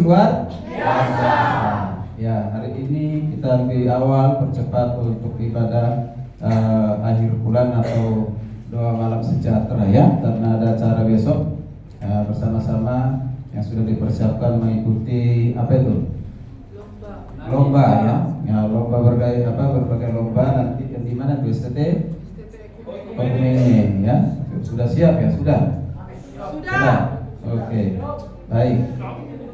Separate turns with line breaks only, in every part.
luar biasa. Ya, hari ini kita lebih awal percepat untuk ibadah akhir bulan atau doa malam sejahtera ya, karena ada acara besok bersama-sama yang sudah dipersiapkan mengikuti apa itu? Lomba ya. Ya, lomba berbagai lomba nanti di mana tuh STT? Pemene ya. Sudah siap ya? Sudah. Oke. Baik.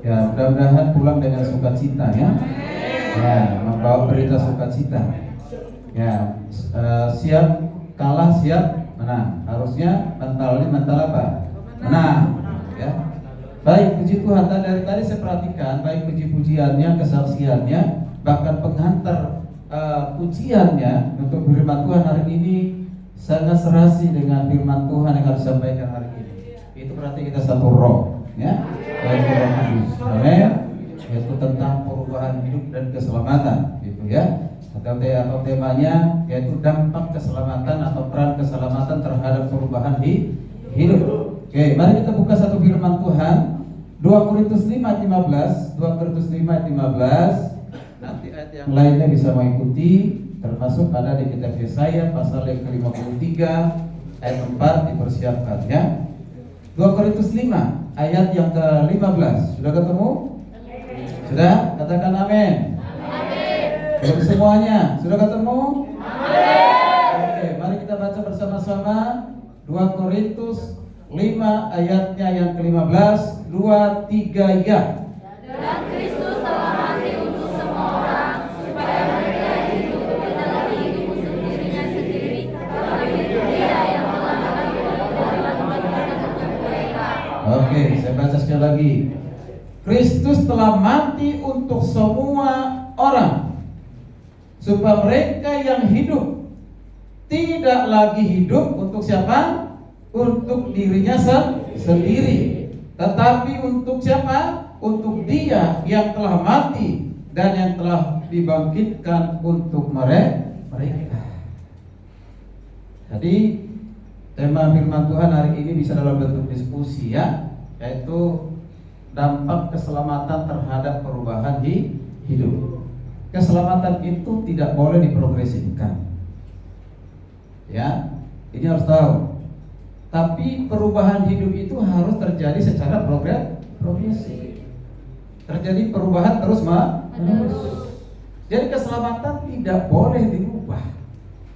Ya, mudah-mudahan pulang dengan sukacita ya. Ya, membawa berita sukacita. Ya, siap kalah, siap menang. Harusnya mental apa? Menang. Ya. Baik, puji Tuhan. Dari tadi saya perhatikan baik puji-pujiannya, kesaksiannya, bahkan pengantar pujiannya untuk firman Tuhan hari ini sangat serasi dengan firman Tuhan yang harus disampaikan hari ini. Itu berarti kita satu roh, ya. Roh Kudus. Amin. Yaitu tentang perubahan hidup dan keselamatan, gitu ya. Atau temanya yaitu dampak keselamatan atau peran keselamatan terhadap perubahan hidup. Oke, mari kita buka satu firman Tuhan. 2 Korintus 5 ayat 15. 2 Korintus 5 ayat 15. Nanti ayat yang lainnya bisa mengikuti, termasuk ada di kitab Yesaya pasal yang ke-53 ayat 4 dipersiapkan ya. 2 Korintus 5 ayat yang ke-15. Sudah ketemu? Sudah? Katakan amin. Belum semuanya? Sudah ketemu? Oke, mari kita baca bersama-sama 2 Korintus 5 ayatnya yang ke-15. 2, 3 ya.
Dan Kristus telah mati untuk semua orang, supaya mereka hidup bukan lagi hidup untuk dirinya sendiri, tetapi Dia yang telah mati untuk mereka.
Oke, saya baca sekali lagi. Kristus telah mati untuk semua orang, supaya mereka yang hidup tidak lagi hidup untuk siapa? Untuk dirinya sendiri, tetapi untuk siapa? Untuk Dia yang telah mati dan yang telah dibangkitkan untuk mereka. Jadi tema firman Tuhan hari ini bisa dalam bentuk diskusi ya, yaitu dampak keselamatan terhadap perubahan hidup. Keselamatan itu tidak boleh diprogresifkan. Ya, ini harus tahu. Tapi perubahan hidup itu harus terjadi secara progresif. Terjadi perubahan terus menerus. Jadi keselamatan tidak boleh dirubah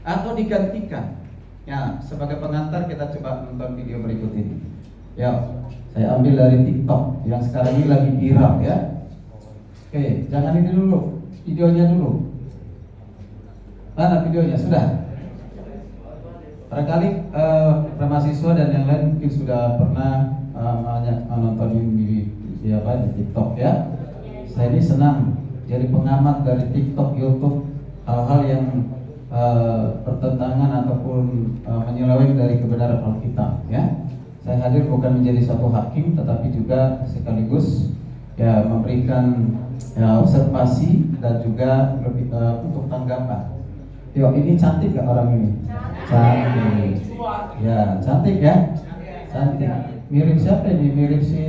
atau digantikan. Ya, sebagai pengantar kita coba nonton video berikut ini. Ya, saya ambil dari TikTok yang sekarang ini lagi viral ya. Oke, jangan ini dulu, videonya dulu. Mana videonya? Sudah? Barangkali mahasiswa dan yang lain mungkin sudah pernah menonton di TikTok ya. Saya ini senang jadi pengamat dari TikTok, YouTube, hal-hal yang bertentangan ataupun menyeleweng dari kebenaran Alkitab ya. Saya hadir bukan menjadi suatu hakim, tetapi juga sekaligus ya memberikan observasi dan juga lebih untuk tanggapan. Yuk, ini cantik gak orang ini? Cantik. Ya, cantik ya? Cantik. Mirip siapa ini? Mirip si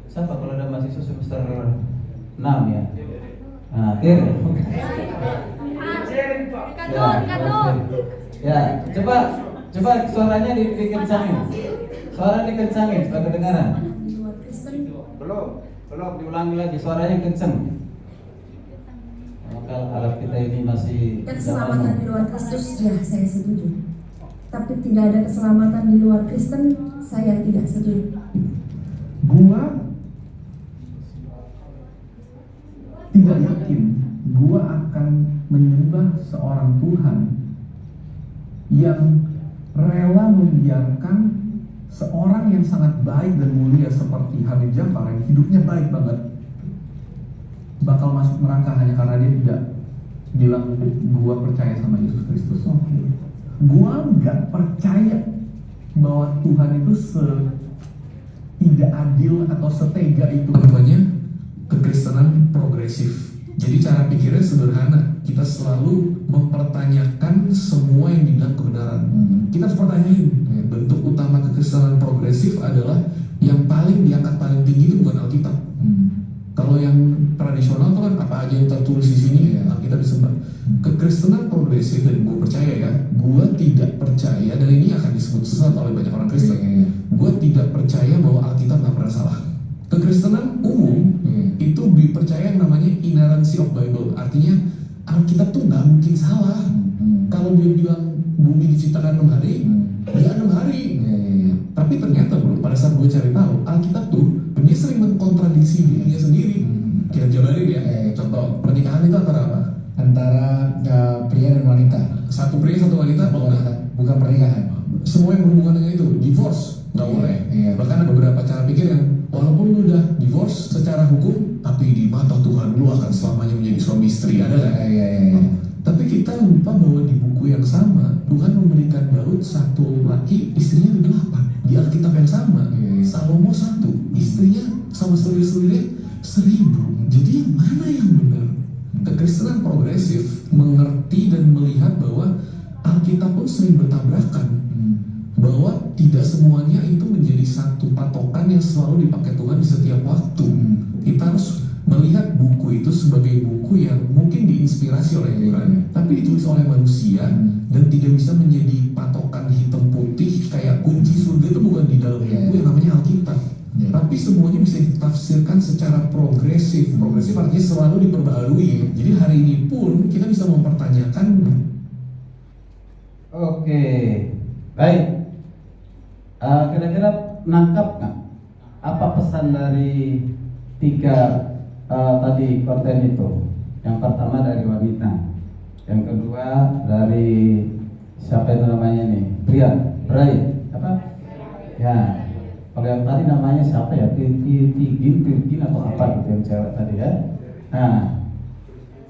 siapa kalau ada mahasiswa semester 6 ya? Nah, Tir. Ya, coba suaranya dikencangin. Suara dikencangin, supaya kedengaran. Belum diulangi lagi, suaranya kenceng. Maka alat kita ini masih
keselamatan di luar Kristus, ya saya setuju. Tapi tidak ada keselamatan di luar Kristen, saya tidak setuju.
Gua tidak yakin gua akan menyembah seorang Tuhan yang rela membiarkan seorang yang sangat baik dan mulia seperti Habib Jafar yang hidupnya baik banget bakal masuk neraka hanya karena dia tidak bilang gua percaya sama Yesus Kristus. Gua nggak percaya bahwa Tuhan itu tidak adil atau setega itu. Namanya kekristenan progresif. Jadi cara pikirnya sederhana. Kita selalu mempertanyakan semua yang dibilang kebenaran. Kita harus pertanyain. Bentuk utama kekristenan progresif adalah yang paling diangkat paling tinggi itu bukan Alkitab.
apa aja yang tertulis di sini Alkitab disebar. Kekristenan progresif, dan gue percaya ya, gue tidak percaya, dan ini akan disebut sesat oleh banyak orang Kristen. Gue tidak percaya bahwa Alkitab nggak pernah salah. Kekristenan umum itu dipercaya yang namanya inerrancy of Bible, artinya Alkitab tuh nggak mungkin salah. Kalau dia bilang bumi diciptakan 6 hari, ya 6 hari. Tapi ternyata bro, pada saat gue cari tahu, Alkitab tuh dia sering mengkontradiksi dirinya sendiri. Kita jabarin ya. Contoh pernikahan itu antara apa?
Antara pria dan wanita.
Satu pria satu wanita,
Bukan pernikahan.
semua yang berhubungan dengan itu divorce nggak boleh. Bahkan ada beberapa cara pikir yang walaupun lu udah divorce secara hukum, tapi di mata Tuhan lu akan selamanya menjadi suami istri, ada nggak? Tapi kita lupa bahwa di buku yang sama Tuhan memberikan Daud satu laki, istrinya ada 8. Di Alkitab yang sama Salomo 1, istrinya sama saudara-saudaranya 1000. Jadi yang mana yang benar? Kekristenan progresif mengerti dan melihat bahwa Alkitab pun sering bertabrakan, bahwa tidak semuanya itu menjadi satu patokan yang selalu dipakai Tuhan di setiap waktu. Kita harus melihat buku itu sebagai buku yang mungkin diinspirasi oleh Tuhan, tapi ditulis oleh manusia dan tidak bisa menjadi patokan hitam putih. Kayak kunci surga itu bukan di dalam buku yang namanya Alkitab, tapi semuanya bisa ditafsirkan secara progresif. Progresif artinya selalu diperbaharui. Jadi hari ini pun kita bisa mempertanyakan.
Oke, baik. Kira-kira nangkap nggak apa pesan dari 3 tadi konten itu? Yang pertama dari wanita, yang kedua dari siapa itu namanya nih? Brian, apa? Ya, kalau yang tadi namanya siapa ya? Tigin atau apa gitu yang cewek tadi ya? Nah,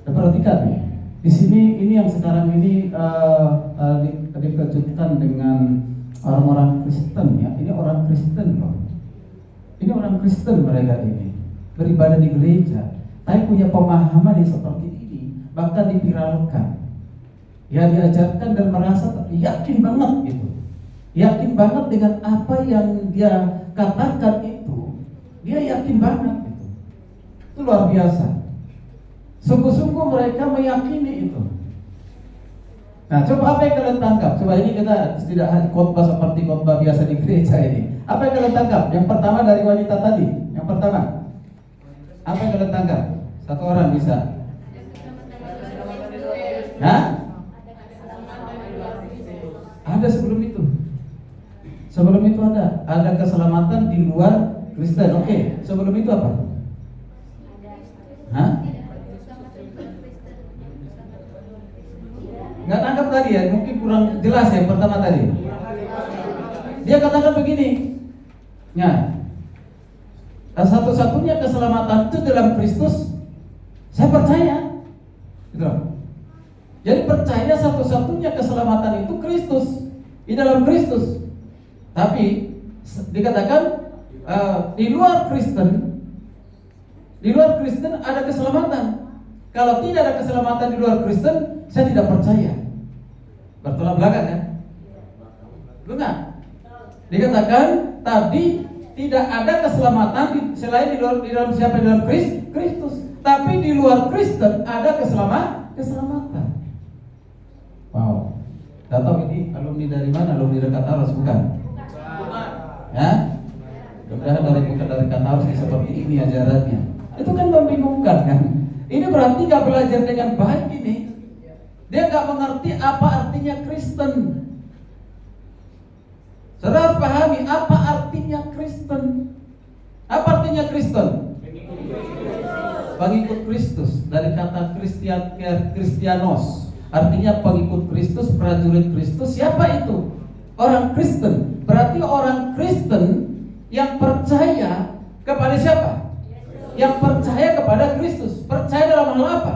perhatikan nih. Di sini ini yang sekarang ini dikejutkan dengan orang-orang Kristen ya. Ini orang Kristen loh. Ini orang Kristen mereka ini beribadah di gereja, tapi punya pemahaman yang seperti ini, bahkan dipiralkan. Ya diajarkan dan merasa yakin banget gitu. Yakin banget dengan apa yang dia katakan itu. Dia yakin banget gitu. Itu luar biasa. Sungguh-sungguh mereka meyakini itu. Nah, coba apa yang kalian tangkap? Coba ini kita tidak khotbah seperti khotbah biasa di gereja ini. Apa yang kalian tangkap? Yang pertama dari wanita tadi. Yang pertama, apa yang kalian tangkap? Satu orang bisa. Hah? Ada sebelum itu. Sebelum itu ada keselamatan di luar Kristen. Oke, sebelum itu apa? Hah? Nggak tangkap tadi ya, mungkin kurang jelas ya pertama tadi. Dia katakan begini, ya, satu-satunya keselamatan itu dalam Kristus. Saya percaya, gitu. Jadi percaya satu-satunya keselamatan itu Kristus, di dalam Kristus. Tapi dikatakan di luar Kristen ada keselamatan. Kalau tidak ada keselamatan di luar Kristen, saya tidak percaya. Bertolak belakang kan? Benar. Dikatakan tadi tidak ada keselamatan selain di dalam siapa? Di dalam Kristus. Tapi di luar Kristen ada keselamatan. Wow. Tidak tahu ini alumni dari mana? Alumni dari Kataros bukan? Ya? Mudah-mudahan bukan dari Kataros seperti ini ajarannya. Itu kan membingungkan kan? Ini berarti gak belajar dengan baik ini. Dia gak mengerti apa artinya Kristen. Saudara pahami apa artinya Kristen? Apa artinya Kristen? Pengikut Kristus. Dari kata Kristianos, artinya pengikut Kristus, prajurit Kristus. Siapa itu? Orang Kristen. Berarti orang Kristen yang percaya kepada siapa? Yang percaya kepada Kristus. Percaya dalam hal apa?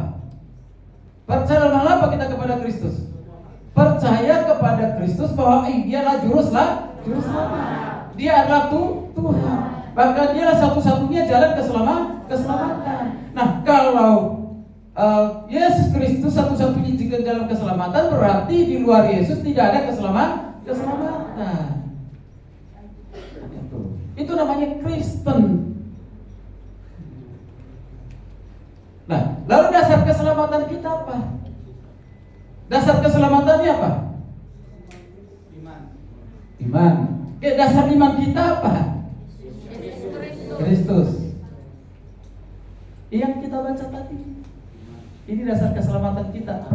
Percaya dalam hal apa kita kepada Kristus? Percaya kepada Kristus bahwa dia adalah juru selamat. Dia adalah Tuhan. Bahkan dia adalah satu-satunya jalan keselamatan. Nah, kalau Yesus Kristus satu-satunya jalan keselamatan, berarti di luar Yesus tidak ada keselamatan. Itu namanya Kristen. Nah, Lalu dasar keselamatan kita apa? Dasar keselamatannya apa? Iman. Oke, dasar iman kita apa? Kristus. Yang kita baca tadi. Ini dasar keselamatan kita.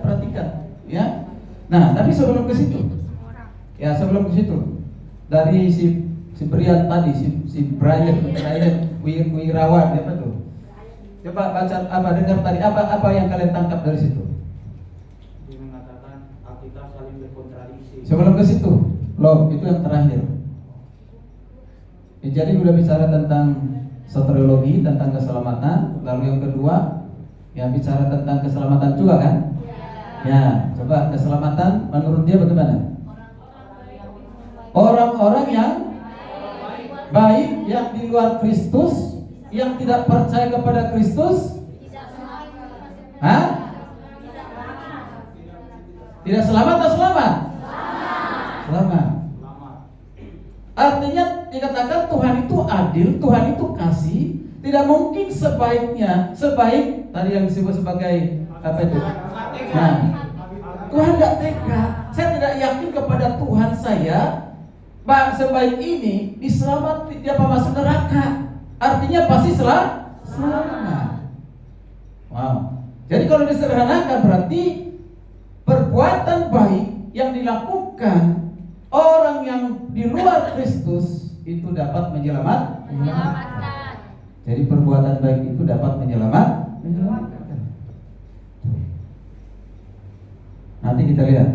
Perhatikan, ya. Nah, tapi sebelum ke situ. Ya, sebelum ke situ. Dari si Brian tadi, si Brian Wirawan, apa tuh? Coba baca dengar tadi apa yang kalian tangkap dari situ?
Dia mengatakan Alkitab saling berkontradiksi.
Sebelum ke situ, itu yang terakhir. Ya, jadi udah bicara tentang soteriologi, tentang keselamatan. Lalu yang kedua, ya bicara tentang keselamatan juga kan? Ya, coba keselamatan menurut dia bagaimana? Orang-orang yang baik yang di luar Kristus, yang tidak percaya kepada Kristus, tidak selamat atau selamat? Selamat. Artinya dikatakan Tuhan itu adil, Tuhan itu kasih. Tidak mungkin sebaik tadi yang disebut sebagai apa itu? Nah, Tuhan tidak tega. Saya tidak yakin kepada Tuhan saya, sebaik ini diselamat dia masuk neraka. Artinya pasti selamat. Wow. Jadi kalau disederhanakan berarti perbuatan baik yang dilakukan orang yang di luar Kristus itu dapat menyelamatkan. Jadi perbuatan baik itu dapat menyelamatkan. Nanti kita lihat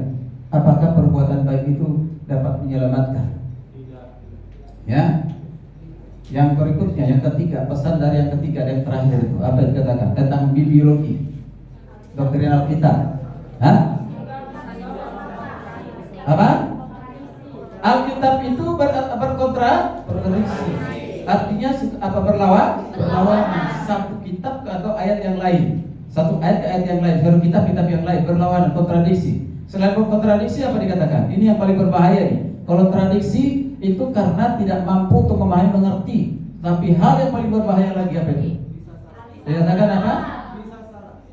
apakah perbuatan baik itu dapat menyelamatkan. Ya. Yang berikutnya, yang ketiga, pesan dari yang ketiga dan yang terakhir itu apa yang dikatakan tentang bibliologi, doktrin Alkitab. Apa? Alkitab itu berkontradiksi. Artinya apa? Berlawan. Satu kitab atau ayat yang lain, satu ayat ke ayat yang lain, baru kitab yang lain berlawanan, kontradiksi. Selain kontradiksi apa dikatakan? Ini yang paling berbahaya nih. Kontradiksi itu karena tidak mampu untuk memahami mengerti. Tapi hal yang paling berbahaya lagi apa itu? Dikatakan apa?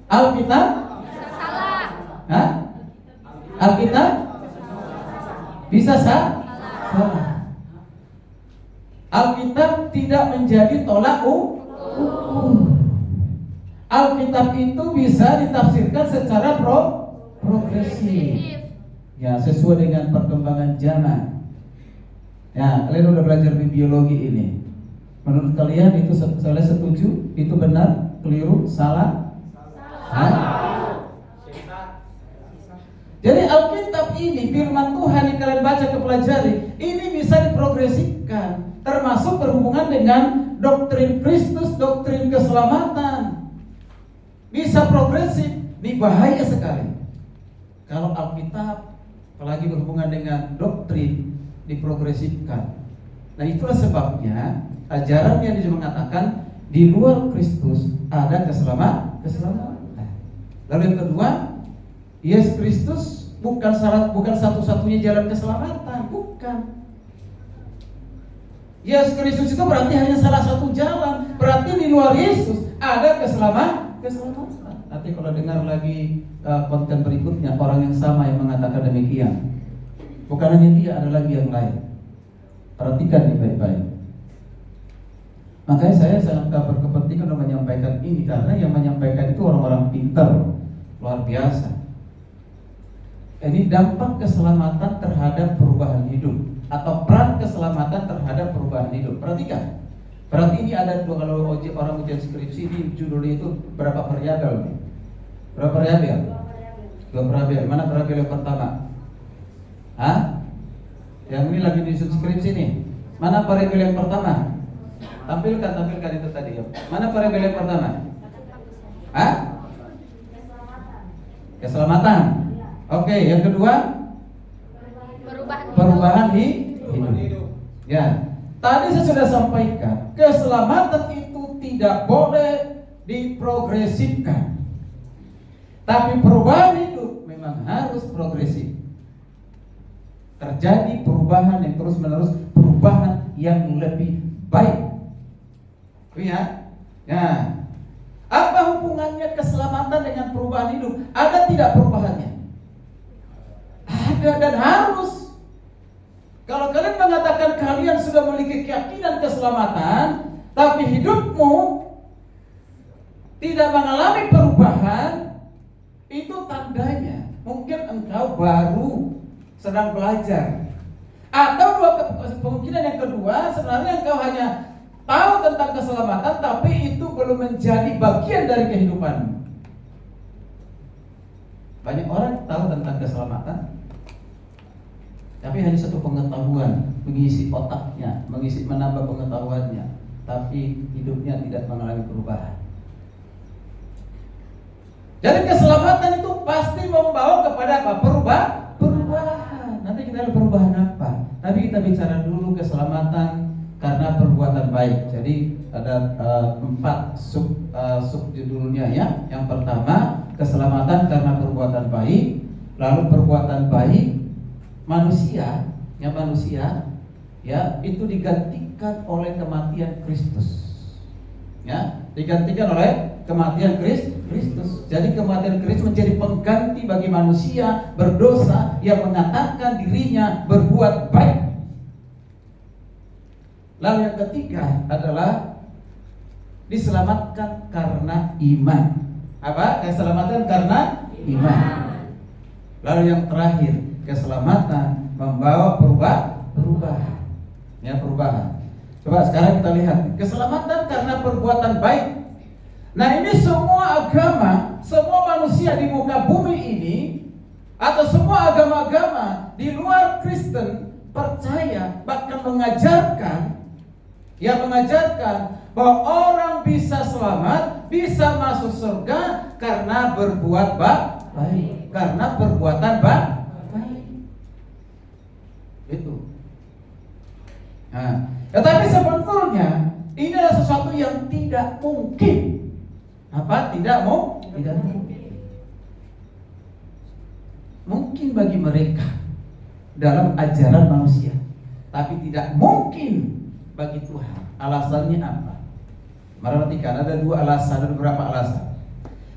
Alkitab salah. Alkitab bisa salah. Alkitab tidak menjadi tolak ukur. Alkitab itu bisa ditafsirkan secara progresif. Ya, sesuai dengan perkembangan zaman. Ya, kalian udah belajar biologi ini. Menurut kalian itu saya setuju? Itu benar? Keliru? Salah? Jadi Alkitab ini firman Tuhan yang kalian baca ke pelajari, ini bisa diprogresifkan, termasuk berhubungan dengan doktrin Kristus, doktrin keselamatan. Bisa progresif, ini bahaya sekali. Kalau Alkitab apalagi berhubungan dengan doktrin diprogresifkan. Nah, itulah sebabnya ajaran yang mengatakan di luar Kristus ada keselamatan. Lalu yang kedua, Yesus Kristus bukan satu-satunya jalan keselamatan, bukan. Yesus Kristus itu berarti hanya salah satu jalan. Berarti di luar Yesus ada keselamatan. Nanti kalau dengar lagi konten berikutnya orang yang sama yang mengatakan demikian. Bukan hanya dia, ada lagi yang lain. Perhatikan ini baik-baik. Makanya saya sangat berkepentingan untuk menyampaikan ini, karena yang menyampaikan itu orang-orang pintar, luar biasa. Ini dampak keselamatan terhadap perubahan hidup, atau peran keselamatan terhadap perubahan hidup. Perhatikan. Berarti ini ada dua, kalau orang ujian skripsi ini judulnya itu berapa variabel? Berapa variabel? Dua variabel. Mana variabel yang pertama? Yang ini lagi di skripsi nih. Mana variabel yang pertama? Tampilkan itu tadi ya. Mana variabel yang pertama? Keselamatan. Oke, yang kedua? Perubahan hidup. Ya. Tadi saya sudah sampaikan, keselamatan itu tidak boleh diprogresifkan. Tapi perubahan hidup memang harus progresif. Terjadi perubahan yang terus-menerus, perubahan yang lebih baik. Ya. Apa hubungan hubungannya keselamatan dengan perubahan hidup? Ada tidak perubahannya? Ada dan harus. Kalau kalian mengatakan kalian sudah memiliki keyakinan keselamatan, tapi hidupmu tidak mengalami perubahan, itu tandanya mungkin engkau baru sedang belajar. Atau kemungkinan yang kedua, sebenarnya engkau hanya tahu tentang keselamatan, tapi itu belum menjadi bagian dari kehidupanmu. Banyak orang tahu tentang keselamatan, tapi hanya satu pengetahuan, mengisi otaknya, menambah pengetahuannya, tapi hidupnya tidak mengalami perubahan. Jadi keselamatan itu pasti membawa kepada apa? Perubahan. Nanti kita lihat perubahan apa. Tapi kita bicara dulu keselamatan karena perbuatan baik. Jadi ada 4 subjudulnya ya. Yang pertama, keselamatan karena perbuatan baik. Lalu perbuatan baik manusia ya itu digantikan oleh kematian Kristus. Ya, digantikan oleh kematian Kristus. Jadi kematian Kristus menjadi pengganti bagi manusia berdosa yang mengatakan dirinya berbuat baik. Lalu yang ketiga adalah diselamatkan karena iman. Apa? Keselamatan karena iman. Lalu yang terakhir, keselamatan membawa perubahan. Ya, perubahan. Coba sekarang kita lihat keselamatan karena perbuatan baik. Nah, ini semua agama, semua manusia di muka bumi ini, atau semua agama-agama di luar Kristen percaya, bahkan mengajarkan bahwa orang bisa selamat, bisa masuk surga karena berbuat baik, karena perbuatan baik. Itu. Nah, tetapi sebetulnya ini adalah sesuatu yang tidak mungkin. Apa? Tidak mungkin. Mungkin bagi mereka dalam ajaran manusia, tapi tidak mungkin bagi Tuhan. Alasannya apa? Mari perhatikan, ada beberapa alasan.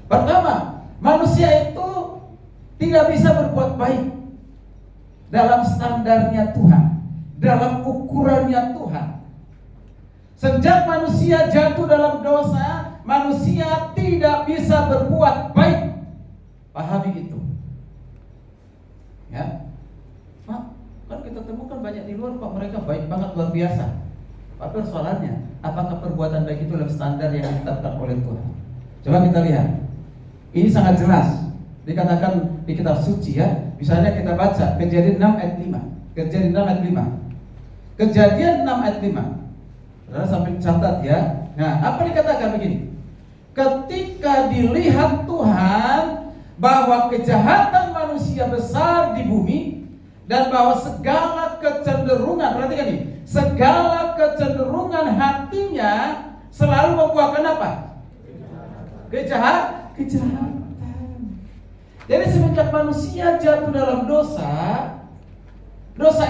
Pertama, manusia itu tidak bisa berbuat baik dalam standarnya Tuhan, dalam ukurannya Tuhan. Sejak manusia jatuh dalam dosa, manusia tidak bisa berbuat baik. Pahami itu. Ya, kan kita temukan banyak di luar, Pak, mereka baik banget, luar biasa. Apa persoalannya? Apakah perbuatan baik itu dalam standar yang ditetapkan oleh Tuhan? Coba kita lihat. Ini sangat jelas dikatakan di kitab suci ya. Misalnya kita baca Kejadian 6 ayat 5. Kejadian 6 ayat 5. Kejadian 6 ayat 5. Saudara sampai catat ya. Nah, apa dikatakan begini? Ketika dilihat Tuhan bahwa kejahatan manusia besar di bumi dan bahwa segala kecenderungan, perhatikan ini, segala kecenderungan hatinya selalu membuahkan apa? Kejahatan. Jadi semenjak manusia jatuh dalam dosa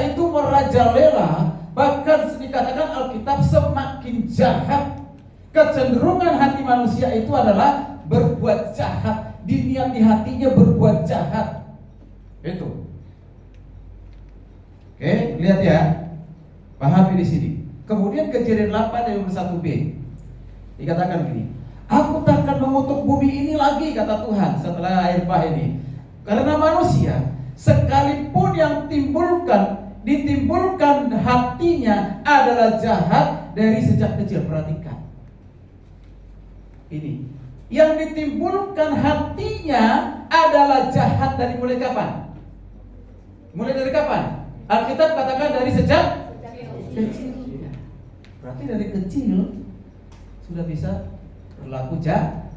itu merajalela, bahkan dikatakan Alkitab semakin jahat. Kecenderungan hati manusia itu adalah berbuat jahat, diniat di hatinya berbuat jahat. Itu. Oke, lihat ya. Pahami di sini. Kemudian Kejadian 8 ayat 1b. Dikatakan begini, aku takkan mengutuk bumi ini lagi, kata Tuhan setelah air bah ini. Karena manusia sekalipun yang ditimbulkan hatinya adalah jahat dari sejak kecil. Perhatikan. Ini yang ditimbulkan hatinya adalah jahat dari mulai kapan? Mulai dari kapan? Alkitab katakan dari sejak kecil. Berarti dari kecil sudah bisa berlaku jahat.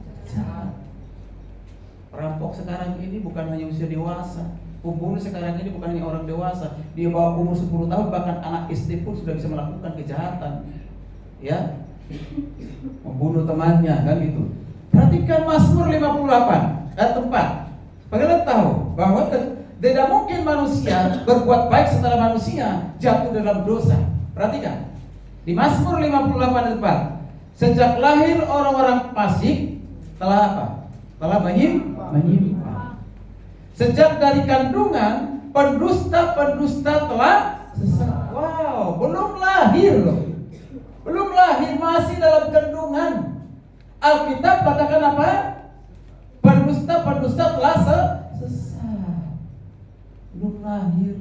Perampok sekarang ini bukan hanya usia dewasa, pembunuh sekarang ini bukan hanya orang dewasa, dia bawa umur 10 tahun, bahkan anak SD pun sudah bisa melakukan kejahatan. Ya, membunuh temannya, kan gitu. Perhatikan Mazmur 58 ayat 4. Kalian tahu bahwa tidak mungkin manusia berbuat baik setelah manusia jatuh dalam dosa. Perhatikan di Mazmur 58 ayat 4. Sejak lahir orang-orang fasik telah apa? Telah menyimpang. Sejak dari kandungan, pendusta-pendusta telah sesat. Wow, belum lahir loh. Belum lahir, masih dalam kandungan. Alkitab katakan apa? Pendusta-pendusta telah sesat. Belum lahir.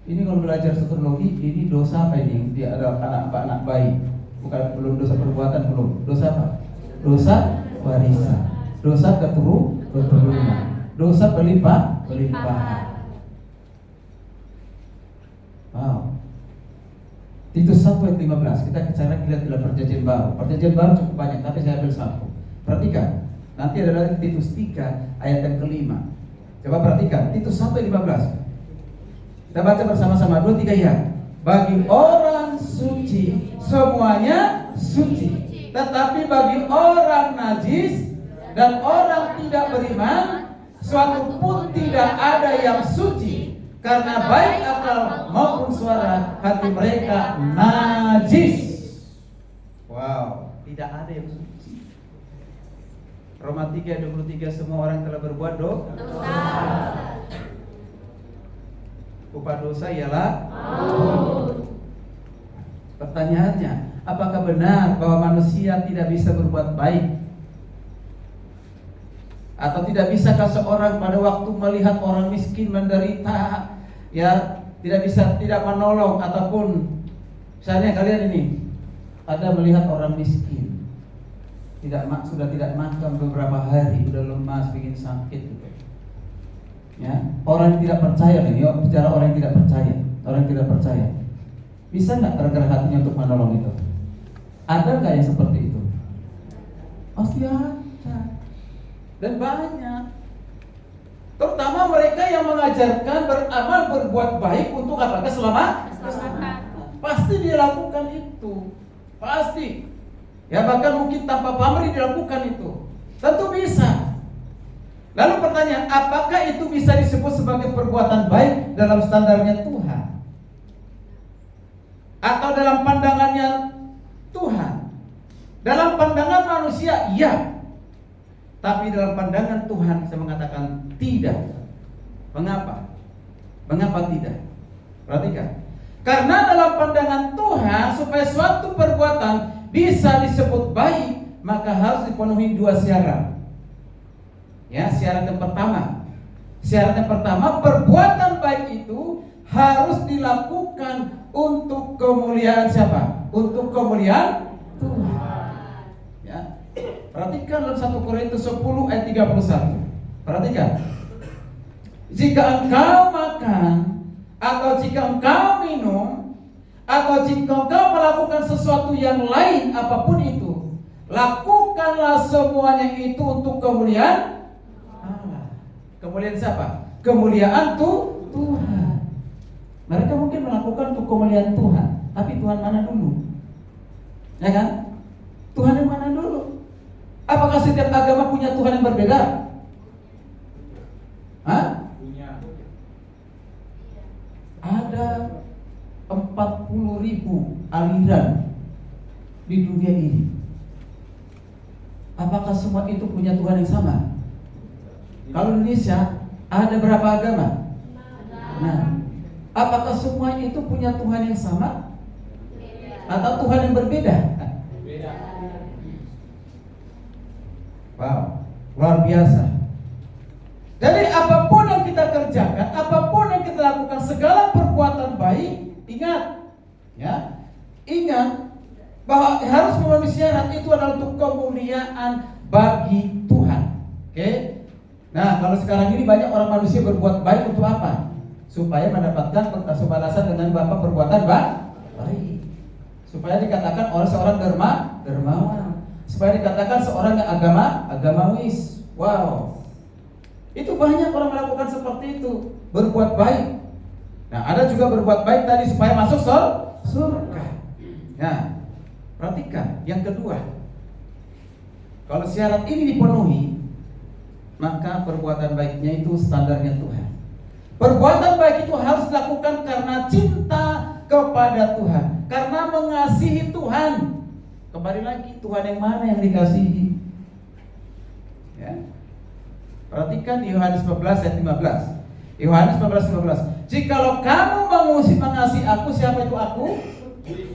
Ini kalau belajar sosiologi, ini dosa apa ini? Dia ada anak bayi. Bukan, belum dosa perbuatan, belum. Dosa apa? Dosa warisan. Dosa keturunan. Dosa pelimpahan. Wow. Titus 1 ayat 15. Kita bicara lihat dalam perjanjian baru. Perjanjian baru cukup banyak, tapi saya ambil satu. Perhatikan. Nanti ada lagi Titus 3 ayat yang kelima. Coba perhatikan. Titus 1 ayat 15. Kita baca bersama-sama 2, 3 ya. Bagi orang suci semuanya suci, tetapi bagi orang najis dan orang tidak beriman suatu pun tidak ada yang suci, karena baik akal maupun suara hati mereka najis. Wow, tidak ada yang suci. Roma 3 ayat 23, semua orang telah berbuat dosa. Upah dosa ialah maut. Pertanyaannya, apakah benar bahwa manusia tidak bisa berbuat baik? Atau tidak bisakah seorang pada waktu melihat orang miskin menderita, ya tidak menolong, ataupun misalnya kalian ini ada melihat orang miskin sudah tidak makan beberapa hari, sudah lemas, bikin sakit gitu. Ya, orang yang tidak percaya nih, bicara orang yang tidak percaya, bisa nggak tergerak hatinya untuk menolong itu? Ada nggak yang seperti itu? Pasti ada, dan banyak. Terutama mereka yang mengajarkan beramal berbuat baik untuk apa? Keselamatan. Pasti dia lakukan itu, pasti. Ya bahkan mungkin tanpa pamrih dilakukan itu, tentu bisa. Lalu pertanyaan, apakah itu bisa disebut sebagai perbuatan baik dalam standarnya Tuhan? Atau dalam pandangannya Tuhan? Dalam pandangan manusia, iya. Tapi dalam pandangan Tuhan, saya mengatakan tidak. Mengapa? Mengapa tidak? Perhatikan. Karena dalam pandangan Tuhan, supaya suatu perbuatan bisa disebut baik, maka harus dipenuhi 2 syarat. Ya, syarat yang pertama, perbuatan baik itu harus dilakukan untuk kemuliaan siapa? Untuk kemuliaan Tuhan. Ya. Perhatikan dalam 1 Korintus 10 ayat 31. Perhatikan. Jika engkau makan, atau jika engkau minum, atau jika engkau melakukan sesuatu yang lain apapun itu, lakukanlah semuanya itu untuk kemuliaan Allah. Kemuliaan siapa? Kemuliaan Tuhan. Mereka mungkin melakukan untuk kemuliaan Tuhan, tapi Tuhan mana dulu? Ya kan? Tuhan yang mana dulu? Apakah setiap agama punya Tuhan yang berbeda? Hah?
Punya.
Ada 40.000 aliran di dunia ini. Apakah semua itu punya Tuhan yang sama? Kalau Indonesia ada berapa agama? Nah, apakah semua itu punya Tuhan yang sama? Atau Tuhan yang berbeda?
Beda.
Wow, luar biasa. Jadi apapun yang kita kerjakan, apapun yang kita lakukan, segala perbuatan baik, ingat bahwa harus memenuhi syarat itu adalah untuk kemuliaan bagi Tuhan. Oke? Nah, kalau sekarang ini banyak orang manusia berbuat baik untuk apa? Supaya mendapatkan balasan dengan apa? Perbuatan baik. Supaya dikatakan orang seorang dermawan. Supaya dikatakan seorang yang agamawis. Wow. Itu banyak orang melakukan seperti itu, berbuat baik. Nah, ada juga berbuat baik tadi supaya masuk surga. Nah, perhatikan yang kedua. Kalau syarat ini dipenuhi, maka perbuatan baiknya itu standarnya Tuhan. Perbuatan baik itu harus dilakukan karena cinta kepada Tuhan, karena mengasihi Tuhan. Kembali lagi, Tuhan yang mana yang dikasihi? Perhatikan di Yohanes 14 ayat 15. Yohanes 14:15. Jikalau kamu mengasihi aku, siapa itu aku?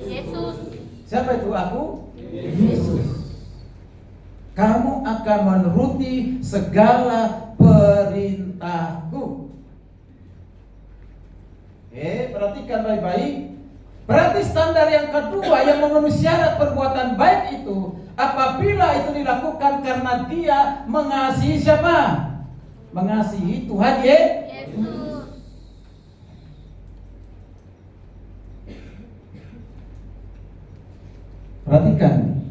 Yesus.
Siapa itu aku? Yesus. Kamu akan menuruti segala perintahku. Perhatikan baik-baik. Berarti standar yang kedua yang memenuhi syarat perbuatan baik itu, apabila itu dilakukan karena dia mengasihi siapa? Mengasihi Tuhan
Yesus.
Perhatikan.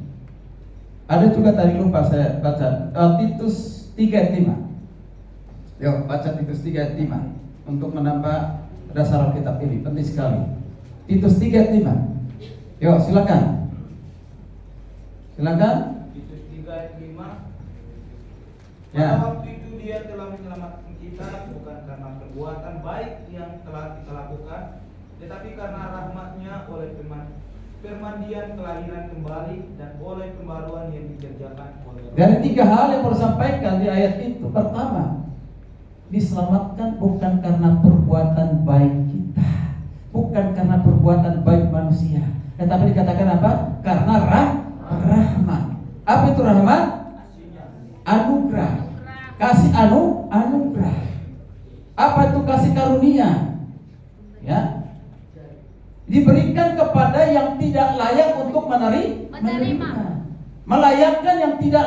Ada juga tadi lupa saya baca Titus 3:5. Yuk baca Titus 3:5 untuk menambah dasar Alkitab ini, penting sekali. Titus 3:5. Yuk silakan. Silakan.
Titus 3:5.
Ya.
Pada waktu itu dia telah menyelamatkan kita bukan karena perbuatan baik yang telah kita lakukan, tetapi karena rahmat-Nya oleh permandian kelahiran kembali dan oleh pembaruan yang dikerjakan oleh Roh.
Dari 3 hal yang perlu sampaikan di ayat itu. Pertama, diselamatkan bukan karena perbuatan baik kita, bukan karena perbuatan baik manusia, tetapi dikatakan apa? Karena rahmat. Apa itu rahmat? Anugerah. Kasih anugerah. Apa itu kasih karunia? Ya. Diberikan kepada yang tidak layak untuk menerima. Melayakkan yang tidak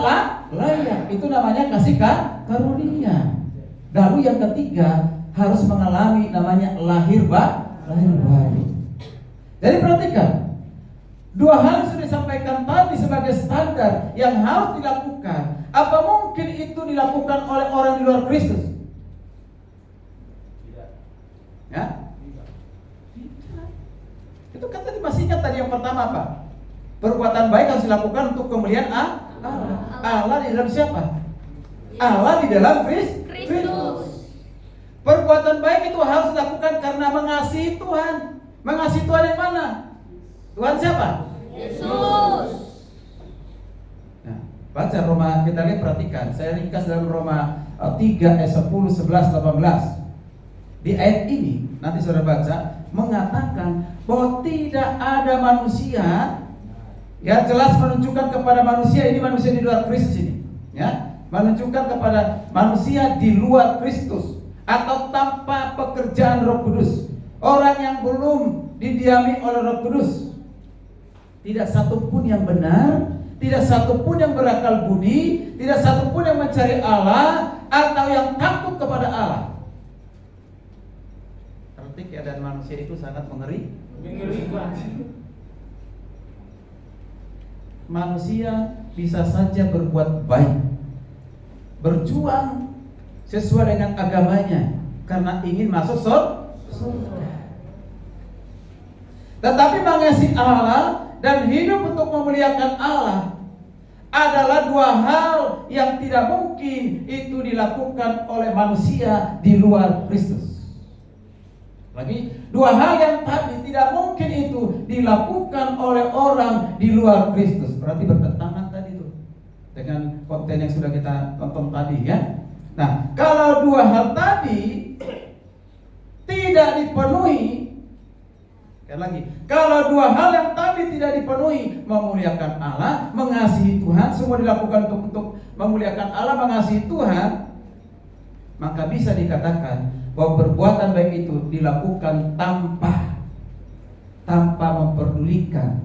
layak. Itu namanya kasih karunia. Lalu yang ketiga harus mengalami namanya lahir baru. Jadi perhatikan, 2 hal yang sudah disampaikan tadi sebagai standar yang harus dilakukan. Apa mungkin itu dilakukan oleh orang di luar Kristus? Ya? Tidak. Itu kan tadi masih ingat tadi yang pertama apa? Perbuatan baik harus dilakukan untuk kemuliaan Allah. Allah di dalam siapa? Allah di dalam Kristus. Perbuatan baik itu harus dilakukan karena mengasihi Tuhan. Mengasihi Tuhan yang mana? Tuhan siapa?
Yesus.
Nah, baca Roma, kita lihat, perhatikan. Saya ringkas dalam Roma 3 ayat 10, 11, 18. Di ayat ini nanti saudara baca mengatakan bahwa tidak ada manusia, ya jelas menunjukkan kepada manusia ini, manusia di luar Kristus ini, ya, menunjukkan kepada manusia di luar Kristus atau tanpa pekerjaan Roh Kudus, orang yang belum didiami oleh Roh Kudus. Tidak satupun yang benar, tidak satupun yang berakal budi, tidak satupun yang mencari Allah atau yang takut kepada Allah. Arti keadaan manusia itu sangat mengerikan. Manusia bisa saja berbuat baik, berjuang sesuai dengan agamanya karena ingin masuk surga. Tetapi mengasihi Allah dan hidup untuk memuliakan Allah adalah 2 hal yang tidak mungkin itu dilakukan oleh manusia di luar Kristus. Lagi, 2 hal yang tadi tidak mungkin itu dilakukan oleh orang di luar Kristus. Berarti bertentangan tadi itu dengan konten yang sudah kita tonton tadi, ya. Nah, kalau 2 hal tadi tidak dipenuhi, lagi, kalau 2 hal yang tadi tidak dipenuhi, memuliakan Allah, mengasihi Tuhan, semua dilakukan untuk memuliakan Allah, mengasihi Tuhan, maka bisa dikatakan bahwa perbuatan baik itu dilakukan tanpa memperdulikan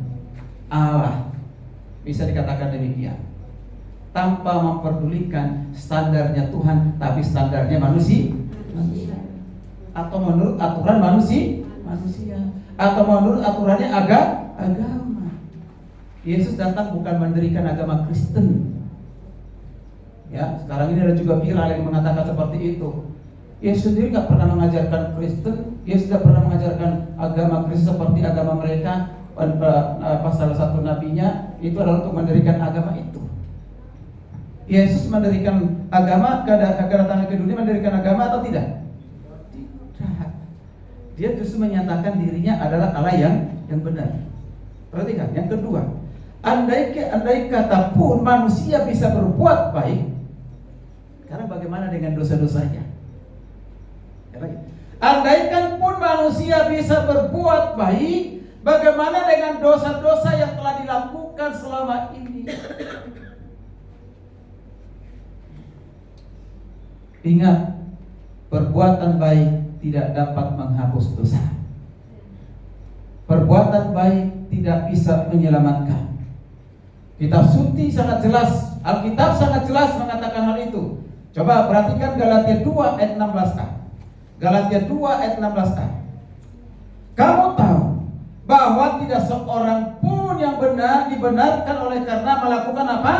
Allah. Bisa dikatakan demikian. Tanpa memperdulikan standarnya Tuhan, tapi standarnya manusia. Atau menurut aturan manusia. Atau menurut aturannya agama. Yesus datang bukan mendirikan agama Kristen. Ya, sekarang ini ada juga viral yang mengatakan seperti itu. Yesus sendiri nggak pernah mengajarkan Kristen. Yesus tidak pernah mengajarkan agama Kristen seperti agama mereka. Salah satu nabinya itu adalah untuk mendirikan agama itu. Yesus mendirikan agama, kedatangan ke dunia mendirikan agama atau tidak? Tidak. Dia justru menyatakan dirinya adalah Allah yang benar. Perhatikan, yang kedua, andai kata pun manusia bisa berbuat baik, Karena bagaimana dengan dosa-dosanya? Andaikan pun manusia bisa berbuat baik, bagaimana dengan dosa-dosa yang telah dilakukan selama ini? Ingat, perbuatan baik tidak dapat menghapus dosa. Perbuatan baik tidak bisa menyelamatkan. Kitab suci sangat jelas, Alkitab sangat jelas mengatakan hal itu. Coba perhatikan Galatia 2 ayat 16a. Galatia 2 ayat 16a. Kamu tahu bahwa tidak seorang pun yang benar dibenarkan oleh karena melakukan apa?